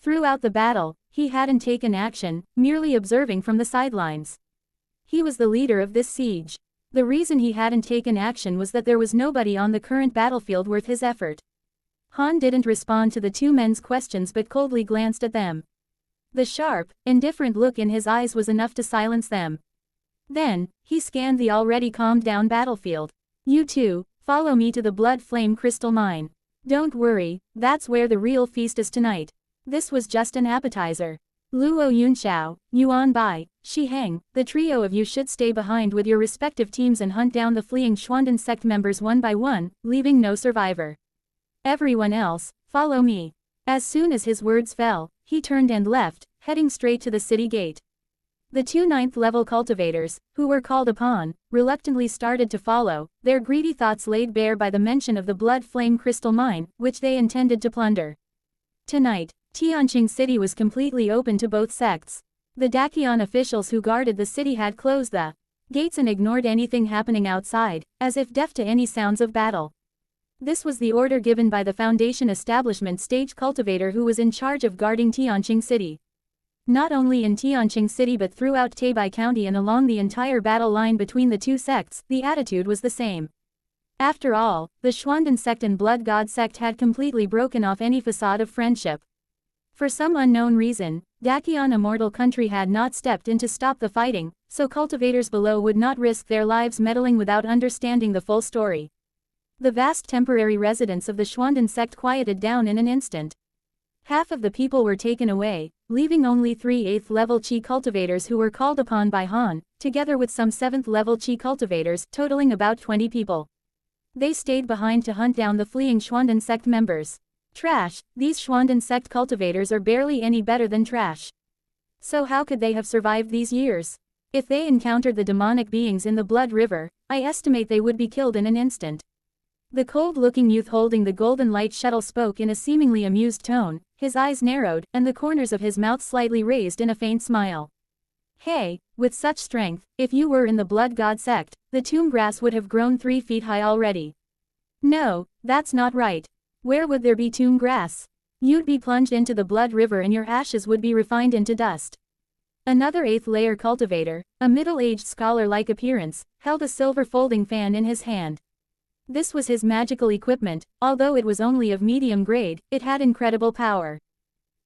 Throughout the battle, he hadn't taken action, merely observing from the sidelines. He was the leader of this siege. The reason he hadn't taken action was that there was nobody on the current battlefield worth his effort. Han didn't respond to the two men's questions but coldly glanced at them. The sharp, indifferent look in his eyes was enough to silence them. Then, he scanned the already calmed-down battlefield. You two, follow me to the Blood Flame Crystal Mine. Don't worry, that's where the real feast is tonight. This was just an appetizer. Luo Yunxiao, Yuan Bai, Shi Heng, the trio of you should stay behind with your respective teams and hunt down the fleeing Xuanden sect members one by one, leaving no survivor. Everyone else, follow me. As soon as his words fell, he turned and left, heading straight to the city gate. The two 9th level cultivators, who were called upon, reluctantly started to follow, their greedy thoughts laid bare by the mention of the Blood Flame Crystal Mine, which they intended to plunder. Tonight, Tianqing City was completely open to both sects. The Dakion officials who guarded the city had closed the gates and ignored anything happening outside, as if deaf to any sounds of battle. This was the order given by the Foundation Establishment stage cultivator who was in charge of guarding Tianqing City. Not only in Tianqing City but throughout Tabai County and along the entire battle line between the two sects, the attitude was the same. After all, the Xuanden sect and Blood God sect had completely broken off any facade of friendship. For some unknown reason, Dakion Immortal Country had not stepped in to stop the fighting, so cultivators below would not risk their lives meddling without understanding the full story. The vast temporary residents of the Xuanden sect quieted down in an instant. Half of the people were taken away, leaving only 3 8th level Chi cultivators who were called upon by Han, together with some 7th level Chi cultivators, totaling about 20 people. They stayed behind to hunt down the fleeing Xuanden sect members. Trash, these Xuanden sect cultivators are barely any better than trash. So how could they have survived these years? If they encountered the demonic beings in the Blood River, I estimate they would be killed in an instant. The cold-looking youth holding the golden light shuttle spoke in a seemingly amused tone, his eyes narrowed, and the corners of his mouth slightly raised in a faint smile. Hey, with such strength, if you were in the Blood God sect, the tomb grass would have grown 3 feet high already. No, that's not right. Where would there be tomb grass? You'd be plunged into the Blood River and your ashes would be refined into dust. Another 8th layer cultivator, a middle-aged scholar-like appearance, held a silver folding fan in his hand. This was his magical equipment, although it was only of medium grade, it had incredible power.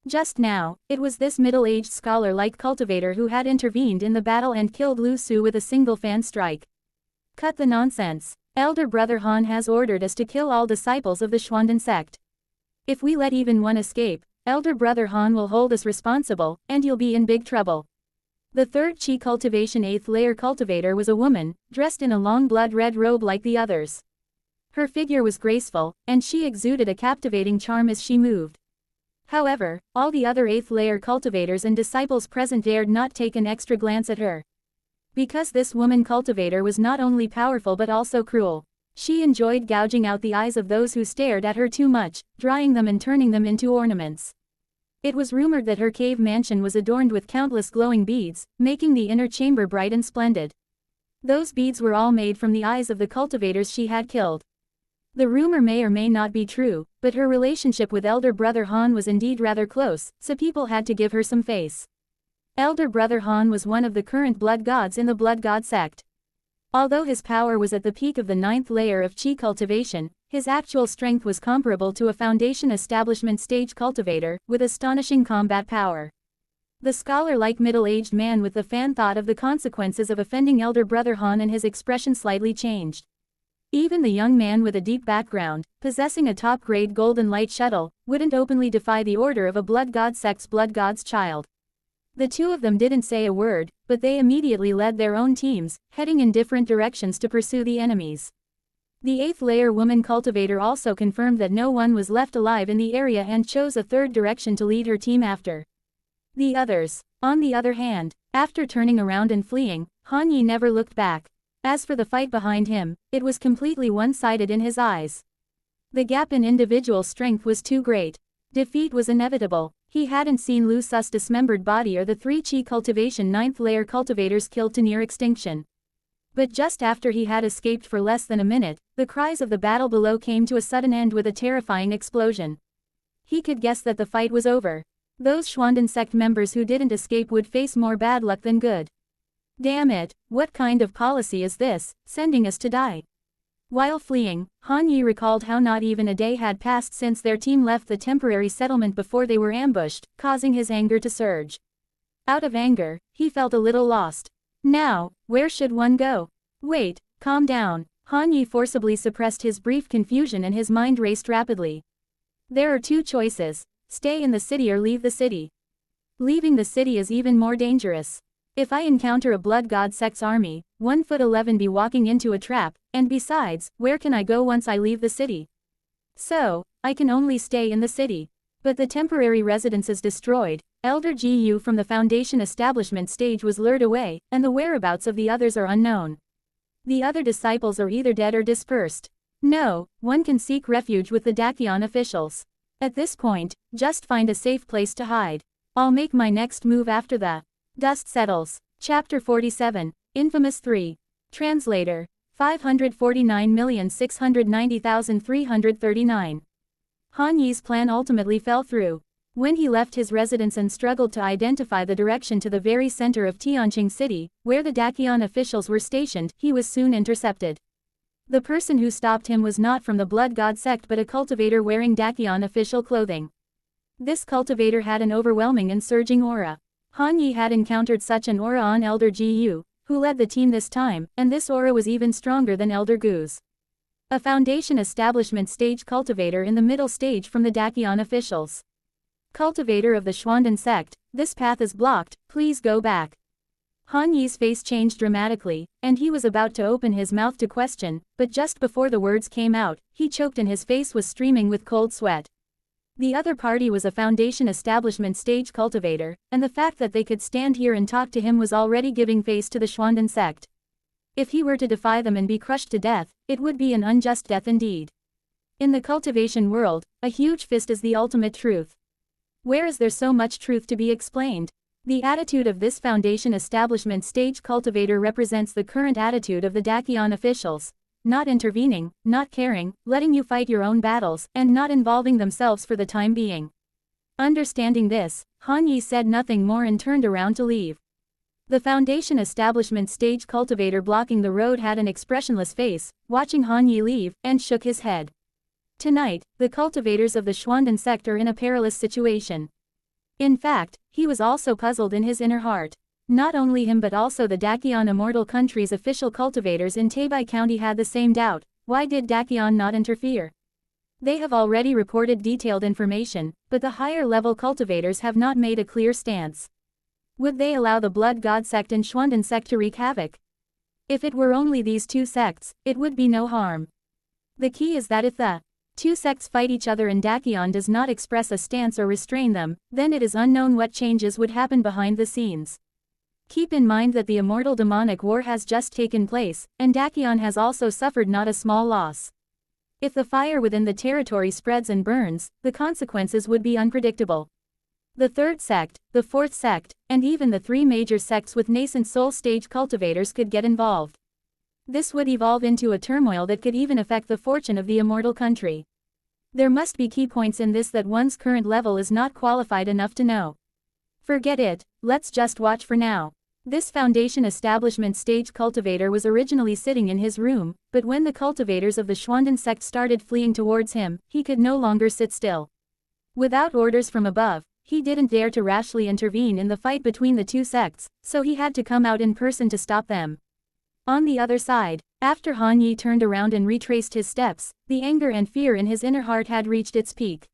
Just now, it was this middle-aged scholar-like cultivator who had intervened in the battle and killed Lu Su with a single fan strike. Cut the nonsense. Elder Brother Han has ordered us to kill all disciples of the Xuanden sect. If we let even one escape, Elder Brother Han will hold us responsible, and you'll be in big trouble. The third Chi cultivation 8th layer cultivator was a woman, dressed in a long blood-red robe like the others. Her figure was graceful, and she exuded a captivating charm as she moved. However, all the other 8th layer cultivators and disciples present dared not take an extra glance at her. Because this woman cultivator was not only powerful but also cruel. She enjoyed gouging out the eyes of those who stared at her too much, drying them and turning them into ornaments. It was rumored that her cave mansion was adorned with countless glowing beads, making the inner chamber bright and splendid. Those beads were all made from the eyes of the cultivators she had killed. The rumor may or may not be true, but her relationship with Elder Brother Han was indeed rather close, so people had to give her some face. Elder Brother Han was one of the current blood gods in the Blood God sect. Although his power was at the peak of the 9th layer of chi cultivation, his actual strength was comparable to a foundation establishment stage cultivator, with astonishing combat power. The scholar-like middle-aged man with the fan thought of the consequences of offending elder brother Han, and his expression slightly changed. Even the young man with a deep background, possessing a top-grade golden light shuttle, wouldn't openly defy the order of a blood god sect's blood god's child. The two of them didn't say a word, but they immediately led their own teams, heading in different directions to pursue the enemies. The 8th layer woman cultivator also confirmed that no one was left alive in the area and chose a third direction to lead her team after. The others, on the other hand, after turning around and fleeing, Han Yi never looked back. As for the fight behind him, it was completely one-sided in his eyes. The gap in individual strength was too great. Defeat was inevitable. He hadn't seen Lu Su's dismembered body or the 3 chi cultivation 9th layer cultivators killed to near extinction. But just after he had escaped for less than a minute, the cries of the battle below came to a sudden end with a terrifying explosion. He could guess that the fight was over. Those Xuanden sect members who didn't escape would face more bad luck than good. Damn it, what kind of policy is this, sending us to die? While fleeing, Han Yi recalled how not even a day had passed since their team left the temporary settlement before they were ambushed, causing his anger to surge. Out of anger, he felt a little lost. Now, where should one go? Wait, calm down. Han Yi forcibly suppressed his brief confusion and his mind raced rapidly. There are 2 choices. Stay in the city or leave the city. Leaving the city is even more dangerous. If I encounter a blood god sect's army, 1'11" be walking into a trap, and besides, where can I go once I leave the city? So, I can only stay in the city. But the temporary residence is destroyed, Elder Gu from the Foundation establishment stage was lured away, and the whereabouts of the others are unknown. The other disciples are either dead or dispersed. No, one can seek refuge with the Dakion officials. At this point, just find a safe place to hide. I'll make my next move after the dust settles. Chapter 47, Infamous 3. Translator, 549,690,339. Han Yi's plan ultimately fell through. When he left his residence and struggled to identify the direction to the very center of Tianqing City, where the Dakion officials were stationed, he was soon intercepted. The person who stopped him was not from the Blood God sect but a cultivator wearing Dakion official clothing. This cultivator had an overwhelming and surging aura. Han Yi had encountered such an aura on Elder Gu, who led the team this time, and this aura was even stronger than Elder Gu's. A Foundation establishment stage cultivator in the middle stage from the Dakion officials. Cultivator of the Xuanden sect, this path is blocked, please go back. Han Yi's face changed dramatically, and he was about to open his mouth to question, but just before the words came out, he choked and his face was streaming with cold sweat. The other party was a Foundation establishment stage cultivator, and the fact that they could stand here and talk to him was already giving face to the Xuanden sect. If he were to defy them and be crushed to death, it would be an unjust death indeed. In the cultivation world, a huge fist is the ultimate truth. Where is there so much truth to be explained? The attitude of this Foundation establishment stage cultivator represents the current attitude of the Dakion officials, not intervening, not caring, letting you fight your own battles, and not involving themselves for the time being. Understanding this, Han Yi said nothing more and turned around to leave. The Foundation establishment stage cultivator blocking the road had an expressionless face, watching Han Yi leave, and shook his head. Tonight, the cultivators of the Xuanden sect are in a perilous situation. In fact, he was also puzzled in his inner heart. Not only him but also the Dakion Immortal Country's official cultivators in Taebai County had the same doubt. Why did Dakion not interfere? They have already reported detailed information, but the higher-level cultivators have not made a clear stance. Would they allow the Blood God sect and Xuanden sect to wreak havoc? If it were only these 2 sects, it would be no harm. The key is that if the 2 sects fight each other and Dakion does not express a stance or restrain them, then it is unknown what changes would happen behind the scenes. Keep in mind that the Immortal Demonic War has just taken place, and Dakion has also suffered not a small loss. If the fire within the territory spreads and burns, the consequences would be unpredictable. The 3rd sect, the 4th sect, and even the 3 major sects with nascent soul stage cultivators could get involved. This would evolve into a turmoil that could even affect the fortune of the Immortal Country. There must be key points in this that one's current level is not qualified enough to know. Forget it, let's just watch for now. This Foundation establishment stage cultivator was originally sitting in his room, but when the cultivators of the Schwanden sect started fleeing towards him, he could no longer sit still. Without orders from above, he didn't dare to rashly intervene in the fight between the two sects, so he had to come out in person to stop them. On the other side, after Han Yi turned around and retraced his steps, the anger and fear in his inner heart had reached its peak.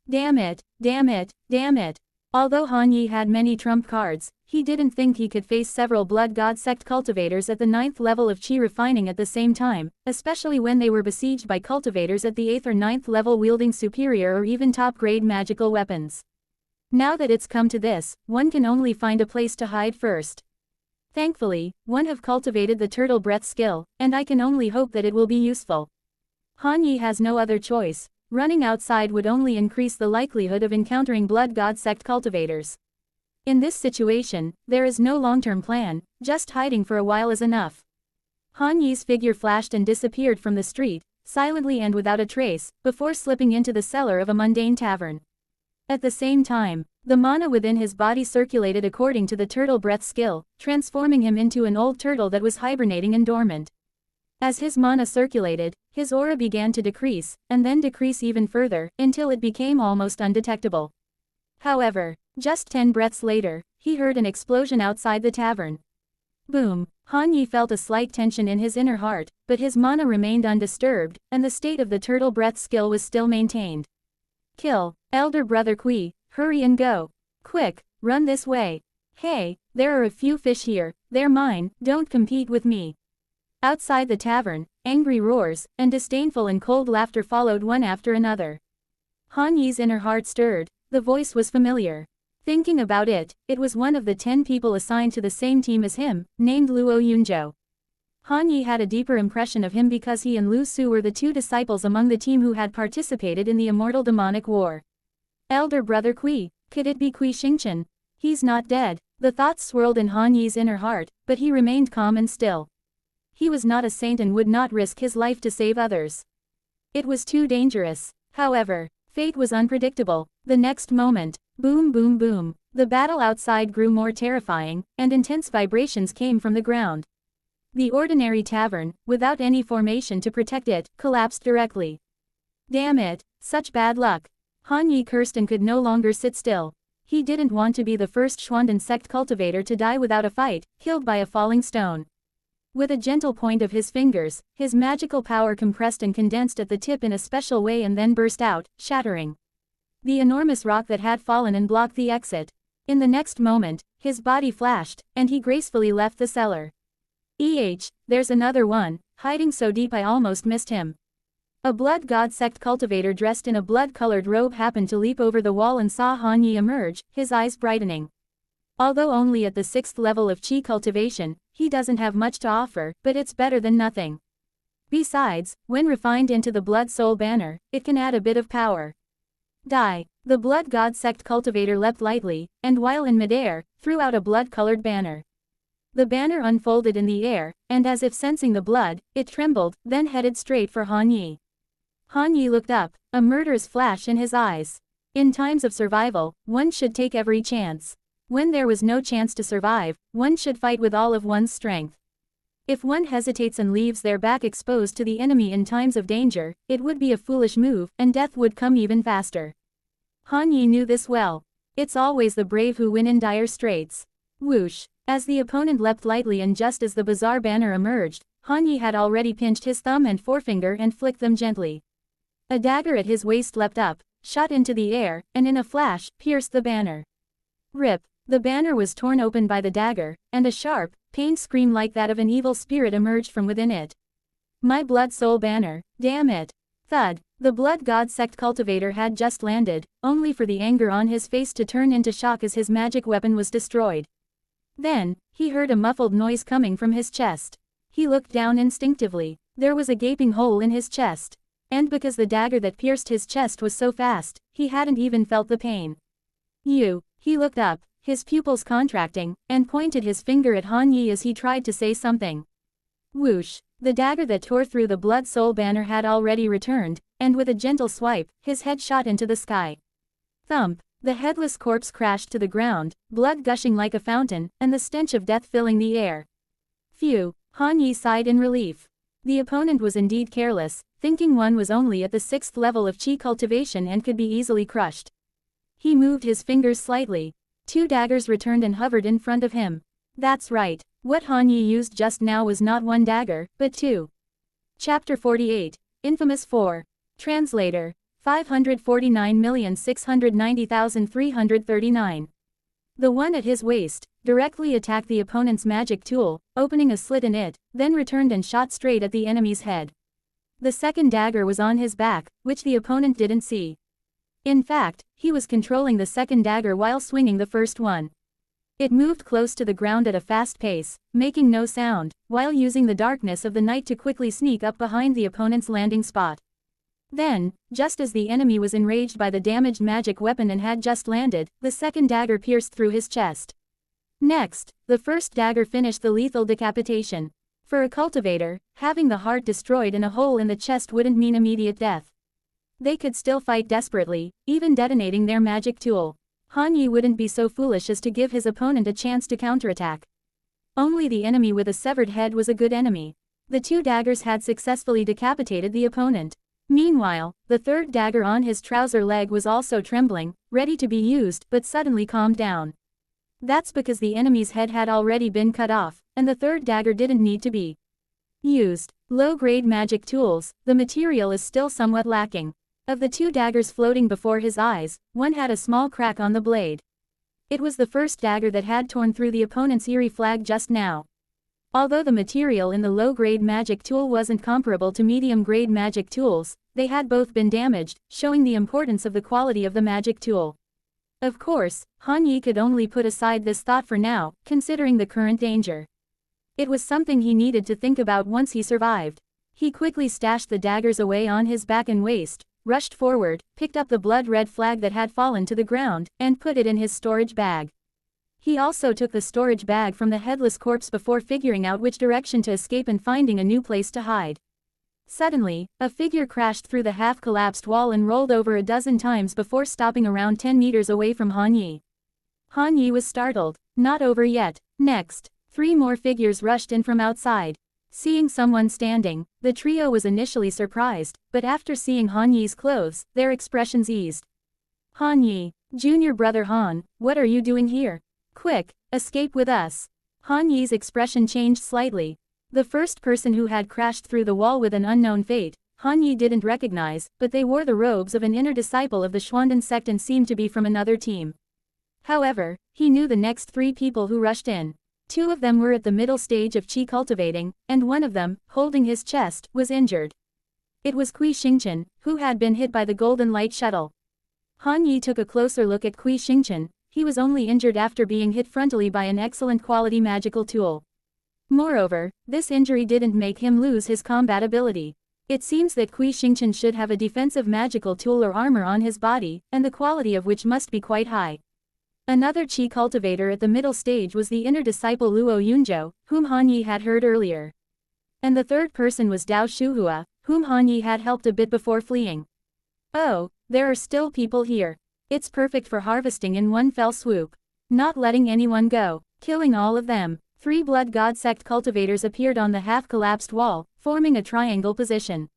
Damn it, damn it, damn it. Although Han Yi had many trump cards, he didn't think he could face several Blood God sect cultivators at the 9th level of Qi refining at the same time, especially when they were besieged by cultivators at the 8th or 9th level wielding superior or even top-grade magical weapons. Now that it's come to this, one can only find a place to hide first. Thankfully, one have cultivated the turtle breath skill, and I can only hope that it will be useful. Han Yi has no other choice. Running outside would only increase the likelihood of encountering Blood God sect cultivators. In this situation, there is no long-term plan, just hiding for a while is enough. Han Yi's figure flashed and disappeared from the street, silently and without a trace, before slipping into the cellar of a mundane tavern. At the same time, the mana within his body circulated according to the turtle breath skill, transforming him into an old turtle that was hibernating and dormant. As his mana circulated, his aura began to decrease, and then decrease even further, until it became almost undetectable. However, just 10 breaths later, he heard an explosion outside the tavern. Boom! Han Yi felt a slight tension in his inner heart, but his mana remained undisturbed, and the state of the turtle breath skill was still maintained. Kill, elder brother Kui, hurry and go. Quick, run this way. Hey, there are a few fish here, they're mine, don't compete with me. Outside the tavern, angry roars, and disdainful and cold laughter followed one after another. Han Yi's inner heart stirred, the voice was familiar. Thinking about it, it was one of the 10 people assigned to the same team as him, named Luo Yunzhou. Han Yi had a deeper impression of him because he and Lu Su were the 2 disciples among the team who had participated in the immortal demonic war. Elder brother Kui, could it be Kui Xingqian? He's not dead. The thoughts swirled in Han Yi's inner heart, but he remained calm and still. He was not a saint and would not risk his life to save others. It was too dangerous. However, fate was unpredictable. The next moment, boom boom boom, the battle outside grew more terrifying, and intense vibrations came from the ground. The ordinary tavern, without any formation to protect it, collapsed directly. Damn it, such bad luck. Han Yi cursed and could no longer sit still. He didn't want to be the first Schwanden sect cultivator to die without a fight, killed by a falling stone. With a gentle point of his fingers, his magical power compressed and condensed at the tip in a special way and then burst out, shattering the enormous rock that had fallen and blocked the exit. In the next moment, his body flashed, and he gracefully left the cellar. There's another one, hiding so deep I almost missed him. A Blood God sect cultivator dressed in a blood-colored robe happened to leap over the wall and saw Han Yi emerge, his eyes brightening. Although only at the 6th level of Qi cultivation, he doesn't have much to offer, but it's better than nothing. Besides, when refined into the Blood Soul banner, it can add a bit of power. Die. The Blood God sect cultivator leapt lightly, and while in midair, threw out a blood-colored banner. The banner unfolded in the air, and as if sensing the blood, it trembled, then headed straight for Han Yi. Han Yi looked up, a murderous flash in his eyes. In times of survival, one should take every chance. When there was no chance to survive, one should fight with all of one's strength. If one hesitates and leaves their back exposed to the enemy in times of danger, it would be a foolish move, and death would come even faster. Han Yi knew this well. It's always the brave who win in dire straits. Whoosh! As the opponent leapt lightly and just as the bizarre banner emerged, Han Yi had already pinched his thumb and forefinger and flicked them gently. A dagger at his waist leapt up, shot into the air, and in a flash, pierced the banner. Rip! The banner was torn open by the dagger, and a sharp, pained scream like that of an evil spirit emerged from within it. My Blood Soul banner, damn it! Thud! The Blood God sect cultivator had just landed, only for the anger on his face to turn into shock as his magic weapon was destroyed. Then, he heard a muffled noise coming from his chest. He looked down instinctively. There was a gaping hole in his chest. And because the dagger that pierced his chest was so fast, he hadn't even felt the pain. He looked up, his pupils contracting, and pointed his finger at Han Yi as he tried to say something. Whoosh! The dagger that tore through the Blood Soul banner had already returned, and with a gentle swipe, his head shot into the sky. Thump! The headless corpse crashed to the ground, blood gushing like a fountain, and the stench of death filling the air. Phew, Han Yi sighed in relief. The opponent was indeed careless, thinking one was only at the 6th level of chi cultivation and could be easily crushed. He moved his fingers slightly. 2 daggers returned and hovered in front of him. That's right, what Han Yi used just now was not 1 dagger, but 2. Chapter 48, Infamous 4. Translator. 549,690,339. The one at his waist directly attacked the opponent's magic tool, opening a slit in it, then returned and shot straight at the enemy's head. The second dagger was on his back, which the opponent didn't see. In fact, he was controlling the second dagger while swinging the first one. It moved close to the ground at a fast pace, making no sound, while using the darkness of the night to quickly sneak up behind the opponent's landing spot. Then, just as the enemy was enraged by the damaged magic weapon and had just landed, the second dagger pierced through his chest. Next, the first dagger finished the lethal decapitation. For a cultivator, having the heart destroyed and a hole in the chest wouldn't mean immediate death. They could still fight desperately, even detonating their magic tool. Han Yi wouldn't be so foolish as to give his opponent a chance to counterattack. Only the enemy with a severed head was a good enemy. The 2 daggers had successfully decapitated the opponent. Meanwhile, the third dagger on his trouser leg was also trembling, ready to be used, but suddenly calmed down. That's because the enemy's head had already been cut off, and the third dagger didn't need to be used. Low-grade magic tools, the material is still somewhat lacking. Of the 2 daggers floating before his eyes, one had a small crack on the blade. It was the first dagger that had torn through the opponent's eerie flag just now. Although the material in the low-grade magic tool wasn't comparable to medium-grade magic tools, they had both been damaged, showing the importance of the quality of the magic tool. Of course, Han Yi could only put aside this thought for now, considering the current danger. It was something he needed to think about once he survived. He quickly stashed the daggers away on his back and waist, rushed forward, picked up the blood-red flag that had fallen to the ground, and put it in his storage bag. He also took the storage bag from the headless corpse before figuring out which direction to escape and finding a new place to hide. Suddenly, a figure crashed through the half-collapsed wall and rolled over a dozen times before stopping around 10 meters away from Han Yi. Han Yi was startled. Not over yet. Next, 3 more figures rushed in from outside. Seeing someone standing, the trio was initially surprised, but after seeing Han Yi's clothes, their expressions eased. Han Yi, junior brother Han, what are you doing here? Quick, escape with us. Han Yi's expression changed slightly. The first person who had crashed through the wall with an unknown fate, Han Yi didn't recognize, but they wore the robes of an inner disciple of the Xuanden sect and seemed to be from another team. However, he knew the next 3 people who rushed in. 2 of them were at the middle stage of chi cultivating, and one of them, holding his chest, was injured. It was Kui Xingchen, who had been hit by the golden light shuttle. Han Yi took a closer look at Kui Xingchen. He was only injured after being hit frontally by an excellent quality magical tool. Moreover, this injury didn't make him lose his combat ability. It seems that Kui Xingchen should have a defensive magical tool or armor on his body, and the quality of which must be quite high. Another chi cultivator at the middle stage was the inner disciple Luo Yunzhou, whom Han Yi had heard earlier. And the third person was Dao Shuhua, whom Han Yi had helped a bit before fleeing. Oh, there are still people here. It's perfect for harvesting in one fell swoop. Not letting anyone go, killing all of them. 3 blood god sect cultivators appeared on the half-collapsed wall, forming a triangle position.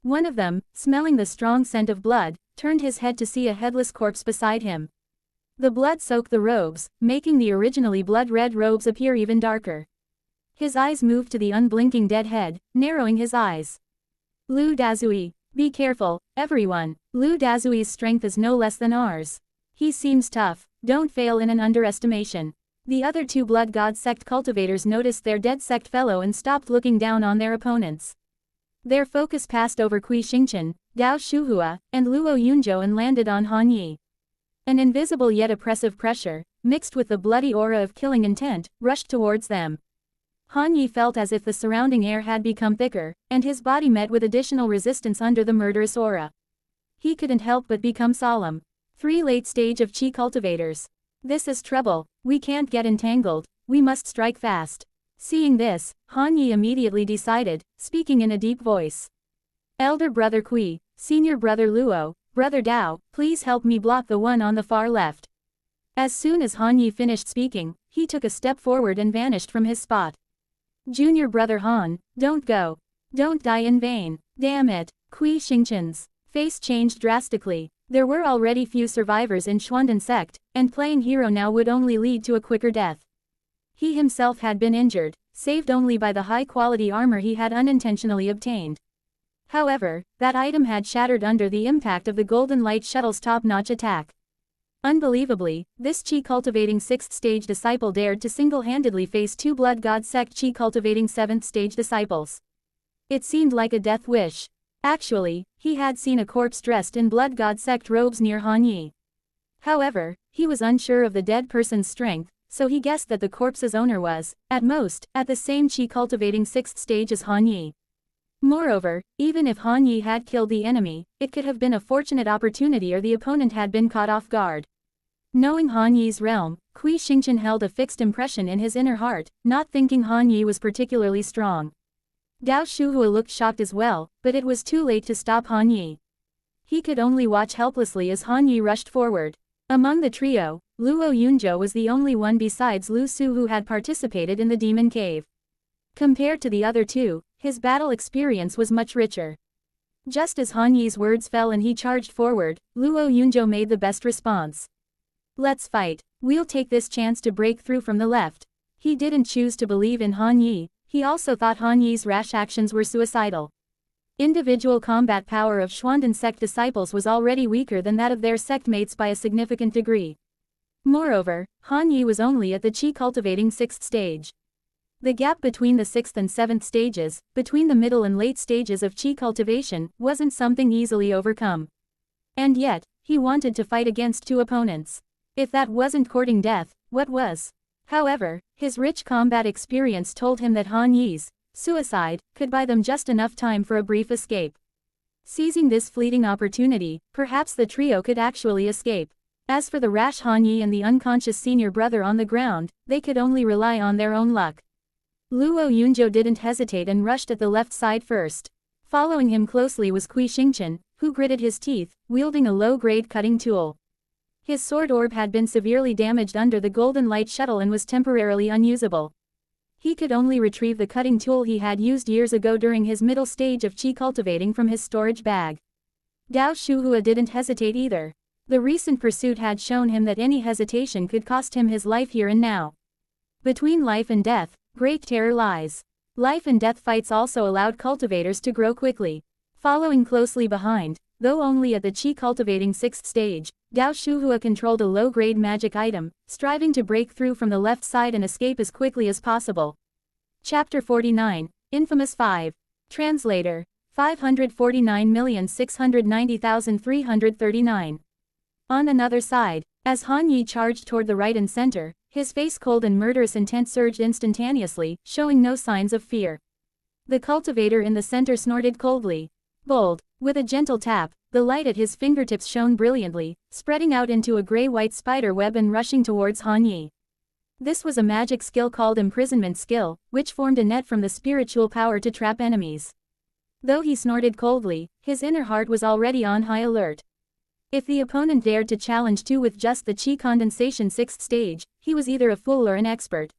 One of them, smelling the strong scent of blood, turned his head to see a headless corpse beside him. The blood soaked the robes, making the originally blood-red robes appear even darker. His eyes moved to the unblinking dead head, narrowing his eyes. Lu Dazui. Be careful, everyone. Lu Dazui's strength is no less than ours. He seems tough, don't fail in an underestimation. The other 2 blood god sect cultivators noticed their dead sect fellow and stopped looking down on their opponents. Their focus passed over Kui Xingchen, Dao Shuhua, and Luo Yunzhou and landed on Han Yi. An invisible yet oppressive pressure, mixed with the bloody aura of killing intent, rushed towards them. Han Yi felt as if the surrounding air had become thicker, and his body met with additional resistance under the murderous aura. He couldn't help but become solemn. 3 late stage of chi cultivators. This is trouble, we can't get entangled, we must strike fast. Seeing this, Han Yi immediately decided, speaking in a deep voice. Elder brother Kui, senior brother Luo, Brother Dao, please help me block the one on the far left. As soon as Han Yi finished speaking, he took a step forward and vanished from his spot. Junior brother Han, don't go. Don't die in vain. Damn it. Kui Xingqian's face changed drastically. There were already few survivors in Xuanden sect, and playing hero now would only lead to a quicker death. He himself had been injured, saved only by the high-quality armor he had unintentionally obtained. However, that item had shattered under the impact of the Golden Light Shuttle's top-notch attack. Unbelievably, this Qi-cultivating 6th stage disciple dared to single-handedly face two Blood God sect Qi-cultivating 7th stage disciples. It seemed like a death wish. Actually, he had seen a corpse dressed in Blood God sect robes near Han Yi. However, he was unsure of the dead person's strength, so he guessed that the corpse's owner was, at most, at the same Qi-cultivating 6th stage as Han Yi. Moreover, even if Han Yi had killed the enemy, it could have been a fortunate opportunity or the opponent had been caught off guard. Knowing Han Yi's realm, Kui Xingqian held a fixed impression in his inner heart, not thinking Han Yi was particularly strong. Dao Shuhua looked shocked as well, but it was too late to stop Han Yi. He could only watch helplessly as Han Yi rushed forward. Among the trio, Luo Yunzhou was the only one besides Lu Su who had participated in the Demon Cave. Compared to the other two, his battle experience was much richer. Just as Han Yi's words fell and he charged forward, Luo Yunzhou made the best response. Let's fight. We'll take this chance to break through from the left. He didn't choose to believe in Han Yi. He also thought Han Yi's rash actions were suicidal. Individual combat power of Xuanden sect disciples was already weaker than that of their sect mates by a significant degree. Moreover, Han Yi was only at the Qi-cultivating 6th stage. The gap between the 6th and 7th stages, between the middle and late stages of Qi cultivation, wasn't something easily overcome. And yet, he wanted to fight against two opponents. If that wasn't courting death, what was? However, his rich combat experience told him that Han Yi's suicide could buy them just enough time for a brief escape. Seizing this fleeting opportunity, perhaps the trio could actually escape. As for the rash Han Yi and the unconscious senior brother on the ground, they could only rely on their own luck. Luo Yunzhou didn't hesitate and rushed at the left side first. Following him closely was Kui Xingqian, who gritted his teeth, wielding a low-grade cutting tool. His sword orb had been severely damaged under the Golden Light Shuttle and was temporarily unusable. He could only retrieve the cutting tool he had used years ago during his middle stage of Qi cultivating from his storage bag. Dao Shuhua didn't hesitate either. The recent pursuit had shown him that any hesitation could cost him his life here and now. Between life and death, great terror lies. Life and death fights also allowed cultivators to grow quickly. Following closely behind, though only at the Qi cultivating 6th stage, Dao Shuhua controlled a low-grade magic item, striving to break through from the left side and escape as quickly as possible. Chapter 49, Infamous 5. Translator. 549,690,339. On another side, as Han Yi charged toward the right and center, his face cold and murderous intent surged instantaneously, showing no signs of fear. The cultivator in the center snorted coldly. Bold. With a gentle tap, the light at his fingertips shone brilliantly, spreading out into a gray-white spider web and rushing towards Han Yi. This was a magic skill called Imprisonment Skill, which formed a net from the spiritual power to trap enemies. Though he snorted coldly, his inner heart was already on high alert. If the opponent dared to challenge two with just the Qi condensation 6th stage, he was either a fool or an expert.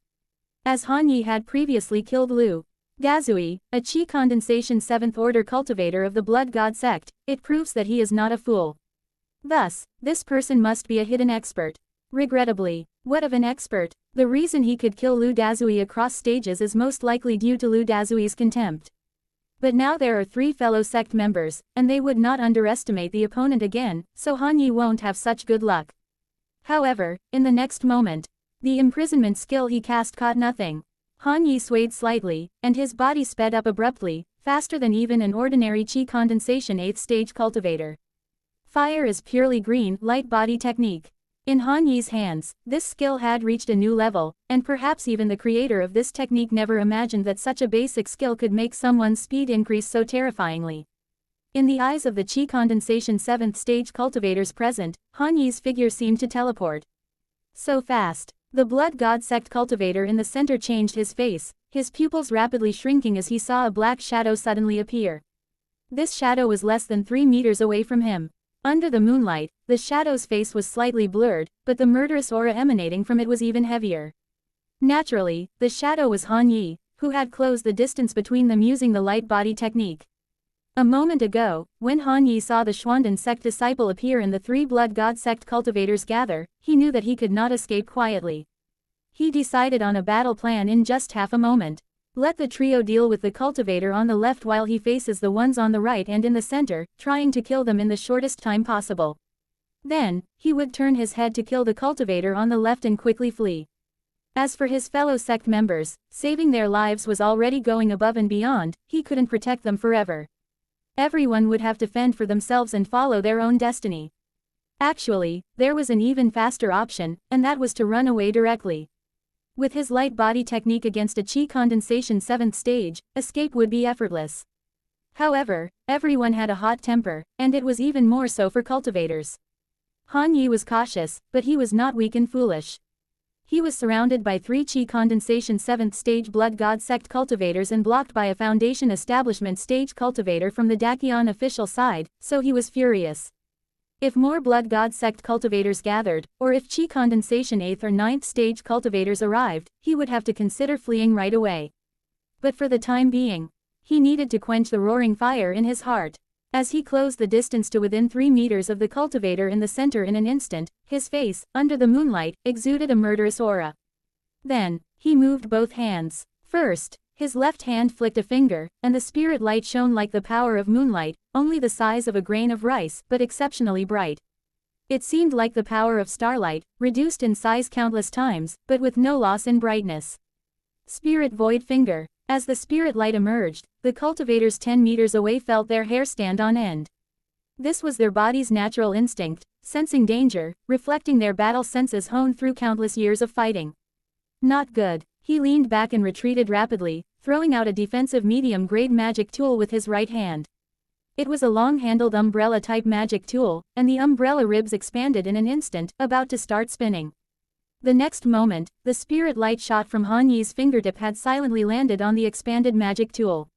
As Han Yi had previously killed Lu Dazui, a Qi condensation 7th order cultivator of the Blood God sect, it proves that he is not a fool. Thus, this person must be a hidden expert. Regrettably, what of an expert? The reason he could kill Lu Dazui across stages is most likely due to Lu Dazui's contempt. But now there are 3 fellow sect members, and they would not underestimate the opponent again, so Han Yi won't have such good luck. However, in the next moment, the imprisonment skill he cast caught nothing. Han Yi swayed slightly, and his body sped up abruptly, faster than even an ordinary Qi condensation 8th stage cultivator. Fire is purely green, light body technique. In Han Yi's hands, this skill had reached a new level, and perhaps even the creator of this technique never imagined that such a basic skill could make someone's speed increase so terrifyingly. In the eyes of the Qi condensation 7th stage cultivators present, Han Yi's figure seemed to teleport. So fast. The Blood God sect cultivator in the center changed his face, his pupils rapidly shrinking as he saw a black shadow suddenly appear. This shadow was less than 3 meters away from him. Under the moonlight, the shadow's face was slightly blurred, but the murderous aura emanating from it was even heavier. Naturally, the shadow was Han Yi, who had closed the distance between them using the light body technique. A moment ago, when Han Yi saw the Xuandan sect disciple appear and the three blood god sect cultivators gather, he knew that he could not escape quietly. He decided on a battle plan in just half a moment. Let the trio deal with the cultivator on the left while he faces the ones on the right and in the center, trying to kill them in the shortest time possible. Then, he would turn his head to kill the cultivator on the left and quickly flee. As for his fellow sect members, saving their lives was already going above and beyond, he couldn't protect them forever. Everyone would have to fend for themselves and follow their own destiny. Actually, there was an even faster option, and that was to run away directly. With his light body technique against a chi condensation 7th stage, escape would be effortless. However, everyone had a hot temper, and it was even more so for cultivators. Han Yi was cautious, but he was not weak and foolish. He was surrounded by 3 chi condensation 7th stage blood god sect cultivators and blocked by a foundation establishment stage cultivator from the Dakion official side, so he was furious. If more blood god sect cultivators gathered, or if chi condensation 8th or 9th stage cultivators arrived, he would have to consider fleeing right away. But for the time being, he needed to quench the roaring fire in his heart. As he closed the distance to within 3 meters of the cultivator in the center in an instant, his face, under the moonlight, exuded a murderous aura. Then, he moved both hands. First, his left hand flicked a finger, and the spirit light shone like the power of moonlight, only the size of a grain of rice, but exceptionally bright. It seemed like the power of starlight, reduced in size countless times, but with no loss in brightness. Spirit void finger. As the spirit light emerged, the cultivators 10 meters away felt their hair stand on end. This was their body's natural instinct, sensing danger, reflecting their battle senses honed through countless years of fighting. Not good. He leaned back and retreated rapidly, throwing out a defensive medium-grade magic tool with his right hand. It was a long-handled umbrella-type magic tool, and the umbrella ribs expanded in an instant, about to start spinning. The next moment, the spirit light shot from Han Yi's fingertip had silently landed on the expanded magic tool.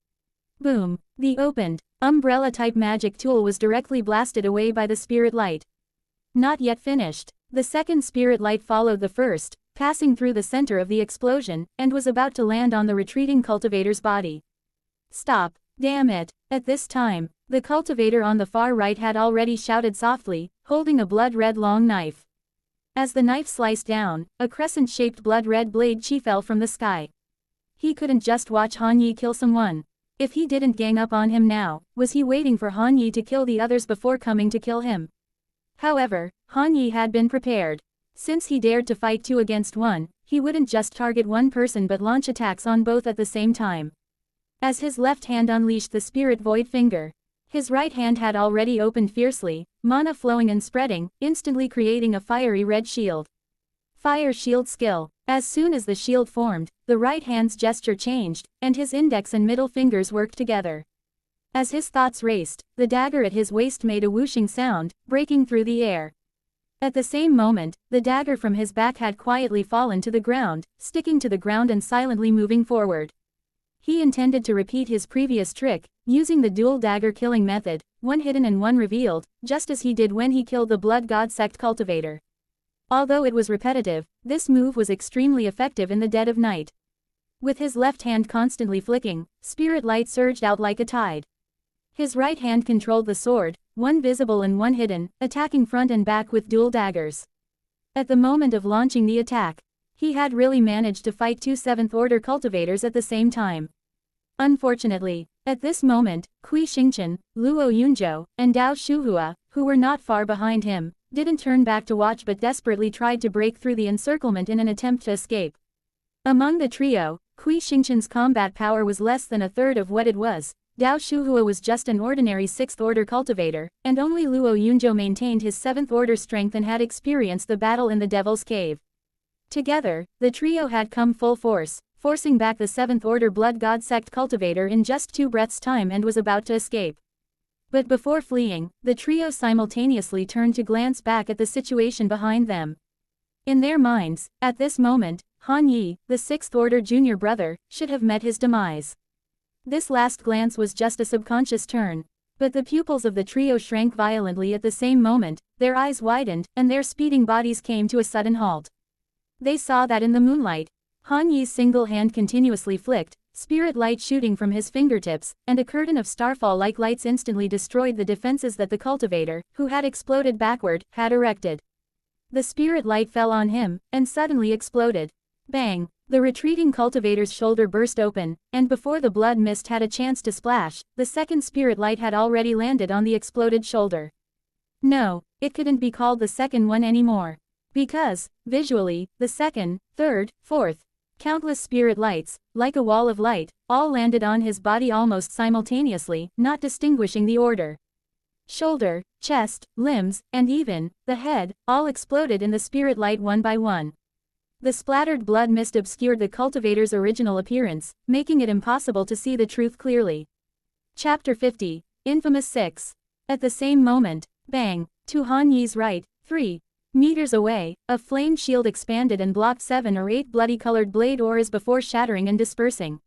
Boom! The opened, umbrella-type magic tool was directly blasted away by the spirit light. Not yet finished. The second spirit light followed the first, passing through the center of the explosion, and was about to land on the retreating cultivator's body. Stop! Damn it! At this time, the cultivator on the far right had already shouted softly, holding a blood-red long knife. As the knife sliced down, a crescent-shaped blood-red blade chi fell from the sky. He couldn't just watch Han Yi kill someone. If he didn't gang up on him now, was he waiting for Han Yi to kill the others before coming to kill him? However, Han Yi had been prepared. Since he dared to fight 2 against 1, he wouldn't just target one person but launch attacks on both at the same time. As his left hand unleashed the spirit void finger, his right hand had already opened fiercely, mana flowing and spreading, instantly creating a fiery red shield. Fire shield skill. As soon as the shield formed, the right hand's gesture changed, and his index and middle fingers worked together. As his thoughts raced, the dagger at his waist made a whooshing sound, breaking through the air. At the same moment, the dagger from his back had quietly fallen to the ground, sticking to the ground and silently moving forward. He intended to repeat his previous trick, using the dual dagger killing method, one hidden and one revealed, just as he did when he killed the blood god sect cultivator. Although it was repetitive, this move was extremely effective in the dead of night. With his left hand constantly flicking, spirit light surged out like a tide. His right hand controlled the sword, one visible and one hidden, attacking front and back with dual daggers. At the moment of launching the attack, he had really managed to fight 2 7th-order cultivators at the same time. Unfortunately, at this moment, Kui Xingchen, Luo Yunzhou, and Dao Shuhua, who were not far behind him, didn't turn back to watch but desperately tried to break through the encirclement in an attempt to escape. Among the trio, Kui Xingchen's combat power was less than a third of what it was. Dao Shuhua was just an ordinary 6th-order cultivator, and only Luo Yunzhou maintained his 7th-order strength and had experienced the battle in the Devil's Cave. Together, the trio had come full force, forcing back the 7th-order blood god sect cultivator in just 2 breaths' time and was about to escape. But before fleeing, the trio simultaneously turned to glance back at the situation behind them. In their minds, at this moment, Han Yi, the 6th-order junior brother, should have met his demise. This last glance was just a subconscious turn. But the pupils of the trio shrank violently at the same moment, their eyes widened, and their speeding bodies came to a sudden halt. They saw that in the moonlight, Han Yi's single hand continuously flicked, spirit light shooting from his fingertips, and a curtain of starfall-like lights instantly destroyed the defenses that the cultivator, who had exploded backward, had erected. The spirit light fell on him, and suddenly exploded. Bang! The retreating cultivator's shoulder burst open, and before the blood mist had a chance to splash, the second spirit light had already landed on the exploded shoulder. No, it couldn't be called the second one anymore. Because, visually, the second, third, fourth, countless spirit lights, like a wall of light, all landed on his body almost simultaneously, not distinguishing the order. Shoulder, chest, limbs, and even the head, all exploded in the spirit light one by one. The splattered blood mist obscured the cultivator's original appearance, making it impossible to see the truth clearly. Chapter 50, Infamous 6. At the same moment, bang, to Han Yi's right, 3 meters away, a flame shield expanded and blocked 7 or 8 bloody-colored blade auras before shattering and dispersing.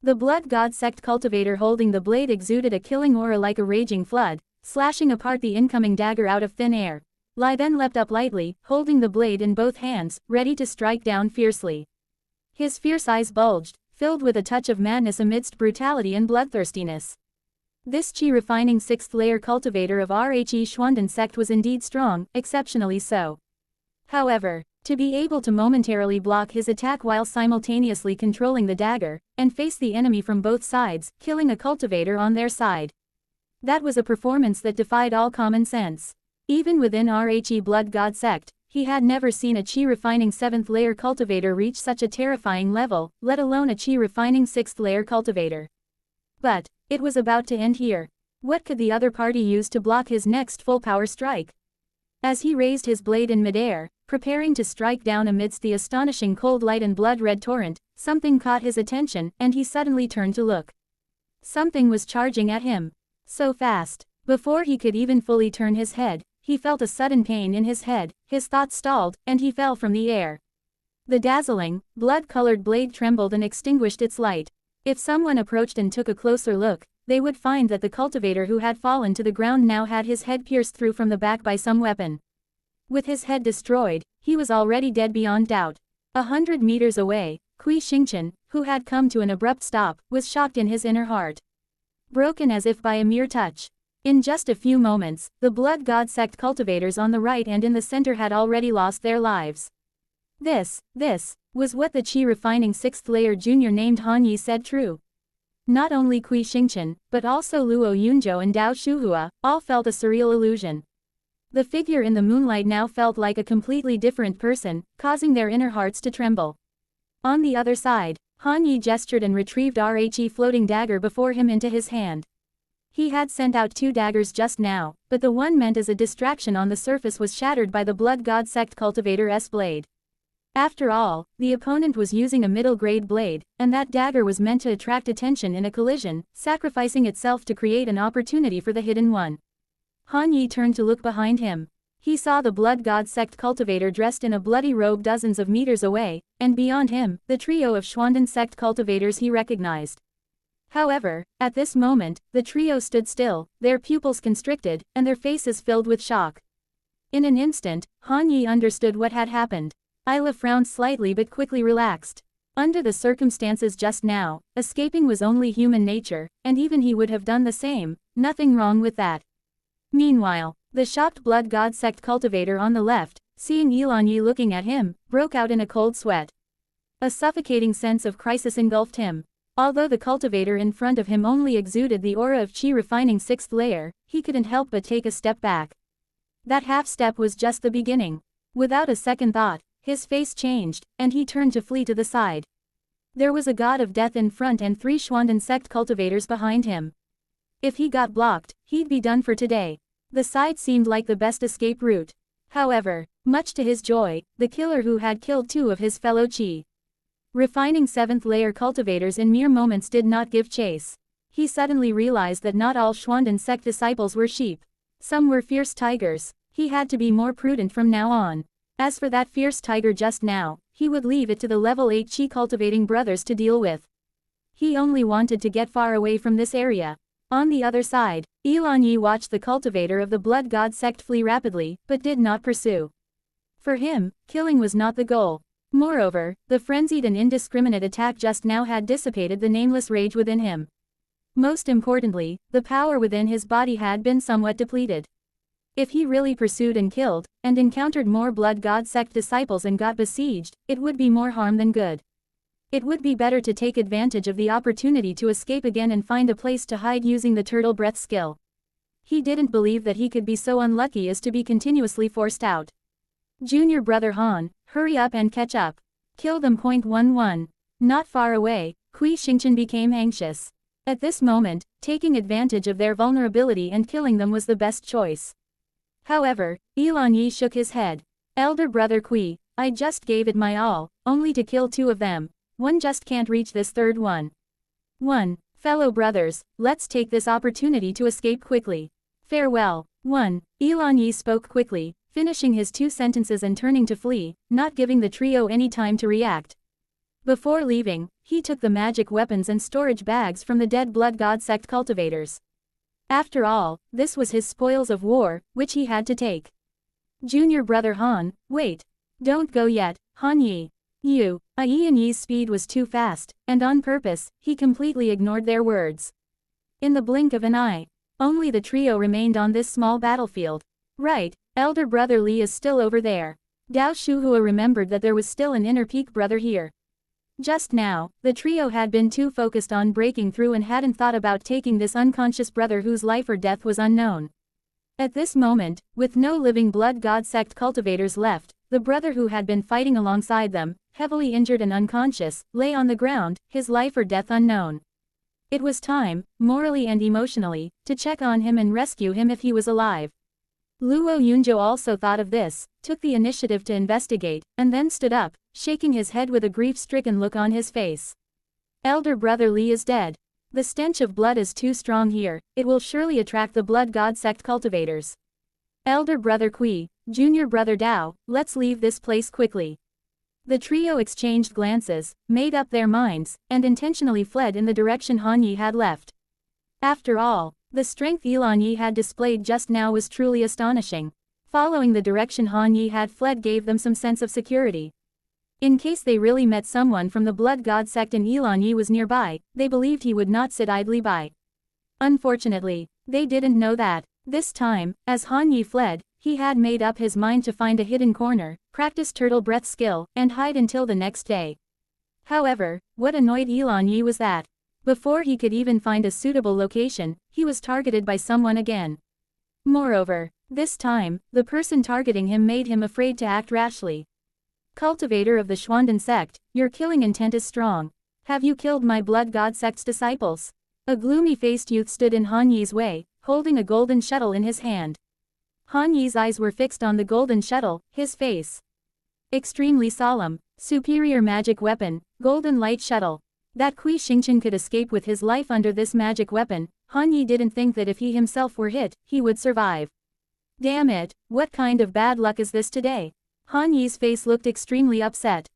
The blood god sect cultivator holding the blade exuded a killing aura like a raging flood, slashing apart the incoming dagger out of thin air. Lai then leapt up lightly, holding the blade in both hands, ready to strike down fiercely. His fierce eyes bulged, filled with a touch of madness amidst brutality and bloodthirstiness. This chi-refining 6th-layer cultivator of Rhe Xuanden sect was indeed strong, exceptionally so. However, to be able to momentarily block his attack while simultaneously controlling the dagger, and face the enemy from both sides, killing a cultivator on their side. That was a performance that defied all common sense. Even within Rhe blood god sect, he had never seen a chi-refining 7th-layer cultivator reach such a terrifying level, let alone a chi-refining 6th-layer cultivator. But it was about to end here. What could the other party use to block his next full-power strike? As he raised his blade in midair, preparing to strike down amidst the astonishing cold light and blood-red torrent, something caught his attention, and he suddenly turned to look. Something was charging at him. So fast. Before he could even fully turn his head, he felt a sudden pain in his head, his thoughts stalled, and he fell from the air. The dazzling, blood-colored blade trembled and extinguished its light. If someone approached and took a closer look, they would find that the cultivator who had fallen to the ground now had his head pierced through from the back by some weapon. With his head destroyed, he was already dead beyond doubt. 100 meters away, Kui Xingchen, who had come to an abrupt stop, was shocked in his inner heart. Broken as if by a mere touch. In just a few moments, the blood god sect cultivators on the right and in the center had already lost their lives. This was what the chi-refining 6th-layer junior named Han Yi said true. Not only Kui Xingchen, but also Luo Yunzhou and Dao Shuhua, all felt a surreal illusion. The figure in the moonlight now felt like a completely different person, causing their inner hearts to tremble. On the other side, Han Yi gestured and retrieved Rhe floating dagger before him into his hand. He had sent out 2 daggers just now, but the one meant as a distraction on the surface was shattered by the blood god sect cultivator's blade. After all, the opponent was using a middle-grade blade, and that dagger was meant to attract attention in a collision, sacrificing itself to create an opportunity for the hidden one. Han Yi turned to look behind him. He saw the blood god sect cultivator dressed in a bloody robe dozens of meters away, and beyond him, the trio of Xuanden sect cultivators he recognized. However, at this moment, the trio stood still, their pupils constricted, and their faces filled with shock. In an instant, Han Yi understood what had happened. Isla frowned slightly but quickly relaxed. Under the circumstances just now, escaping was only human nature, and even he would have done the same, nothing wrong with that. Meanwhile, the shocked blood god sect cultivator on the left, seeing Ilan Yi looking at him, broke out in a cold sweat. A suffocating sense of crisis engulfed him. Although the cultivator in front of him only exuded the aura of chi-refining 6th-layer, he couldn't help but take a step back. That half-step was just the beginning. Without a second thought, his face changed, and he turned to flee to the side. There was a god of death in front and 3 Xuanden sect cultivators behind him. If he got blocked, he'd be done for today. The side seemed like the best escape route. However, much to his joy, the killer who had killed 2 of his fellow chi-refining 7th-layer cultivators in mere moments did not give chase. He suddenly realized that not all Xuanden sect disciples were sheep. Some were fierce tigers. He had to be more prudent from now on. As for that fierce tiger just now, he would leave it to the level 8 chi-cultivating brothers to deal with. He only wanted to get far away from this area. On the other side, Ilan Yi watched the cultivator of the blood god sect flee rapidly, but did not pursue. For him, killing was not the goal. Moreover, the frenzied and indiscriminate attack just now had dissipated the nameless rage within him. Most importantly, the power within his body had been somewhat depleted. If he really pursued and killed, and encountered more blood god sect disciples and got besieged, it would be more harm than good. It would be better to take advantage of the opportunity to escape again and find a place to hide using the turtle breath skill. He didn't believe that he could be so unlucky as to be continuously forced out. Junior brother Han, hurry up and catch up. Kill them. 11. Not far away, Kui Xingchen became anxious. At this moment, taking advantage of their vulnerability and killing them was the best choice. However, Ilan Yi shook his head. Elder brother Kui, I just gave it my all, only to kill 2 of them. One just can't reach this third one. Fellow brothers, let's take this opportunity to escape quickly. Farewell. Ilan Yi spoke quickly, finishing his 2 sentences and turning to flee, not giving the trio any time to react. Before leaving, he took the magic weapons and storage bags from the dead blood god sect cultivators. After all, this was his spoils of war, which he had to take. Junior brother Han, wait. Don't go yet, Han Yi. Ian Yi's speed was too fast, and on purpose, he completely ignored their words. In the blink of an eye, only the trio remained on this small battlefield. Right, elder brother Li is still over there. Dao Shuhua remembered that there was still an inner peak brother here. Just now, the trio had been too focused on breaking through and hadn't thought about taking this unconscious brother whose life or death was unknown. At this moment, with no living blood god sect cultivators left, the brother who had been fighting alongside them, heavily injured and unconscious, lay on the ground, his life or death unknown. It was time, morally and emotionally, to check on him and rescue him if he was alive. Luo Yunzhou also thought of this, took the initiative to investigate, and then stood up, shaking his head with a grief-stricken look on his face. Elder brother Li is dead. The stench of blood is too strong here, it will surely attract the blood god sect cultivators. Elder brother Kui, junior brother Dao, let's leave this place quickly. The trio exchanged glances, made up their minds, and intentionally fled in the direction Han Yi had left. After all, the strength Ilan Yi had displayed just now was truly astonishing. Following the direction Han Yi had fled gave them some sense of security. In case they really met someone from the blood god sect and Ilan Yi was nearby, they believed he would not sit idly by. Unfortunately, they didn't know that. This time, as Han Yi fled, he had made up his mind to find a hidden corner, practice turtle breath skill, and hide until the next day. However, what annoyed Ilan Yi was that, before he could even find a suitable location, he was targeted by someone again. Moreover, this time, the person targeting him made him afraid to act rashly. Cultivator of the Xuanden sect, your killing intent is strong. Have you killed my blood god sect's disciples? A gloomy-faced youth stood in Han Yi's way, holding a golden shuttle in his hand. Han Yi's eyes were fixed on the golden shuttle, his face extremely solemn. Superior magic weapon, golden light shuttle. That Kui Xingchen could escape with his life under this magic weapon, Han Yi didn't think that if he himself were hit, he would survive. Damn it, what kind of bad luck is this today? Han Yi's face looked extremely upset.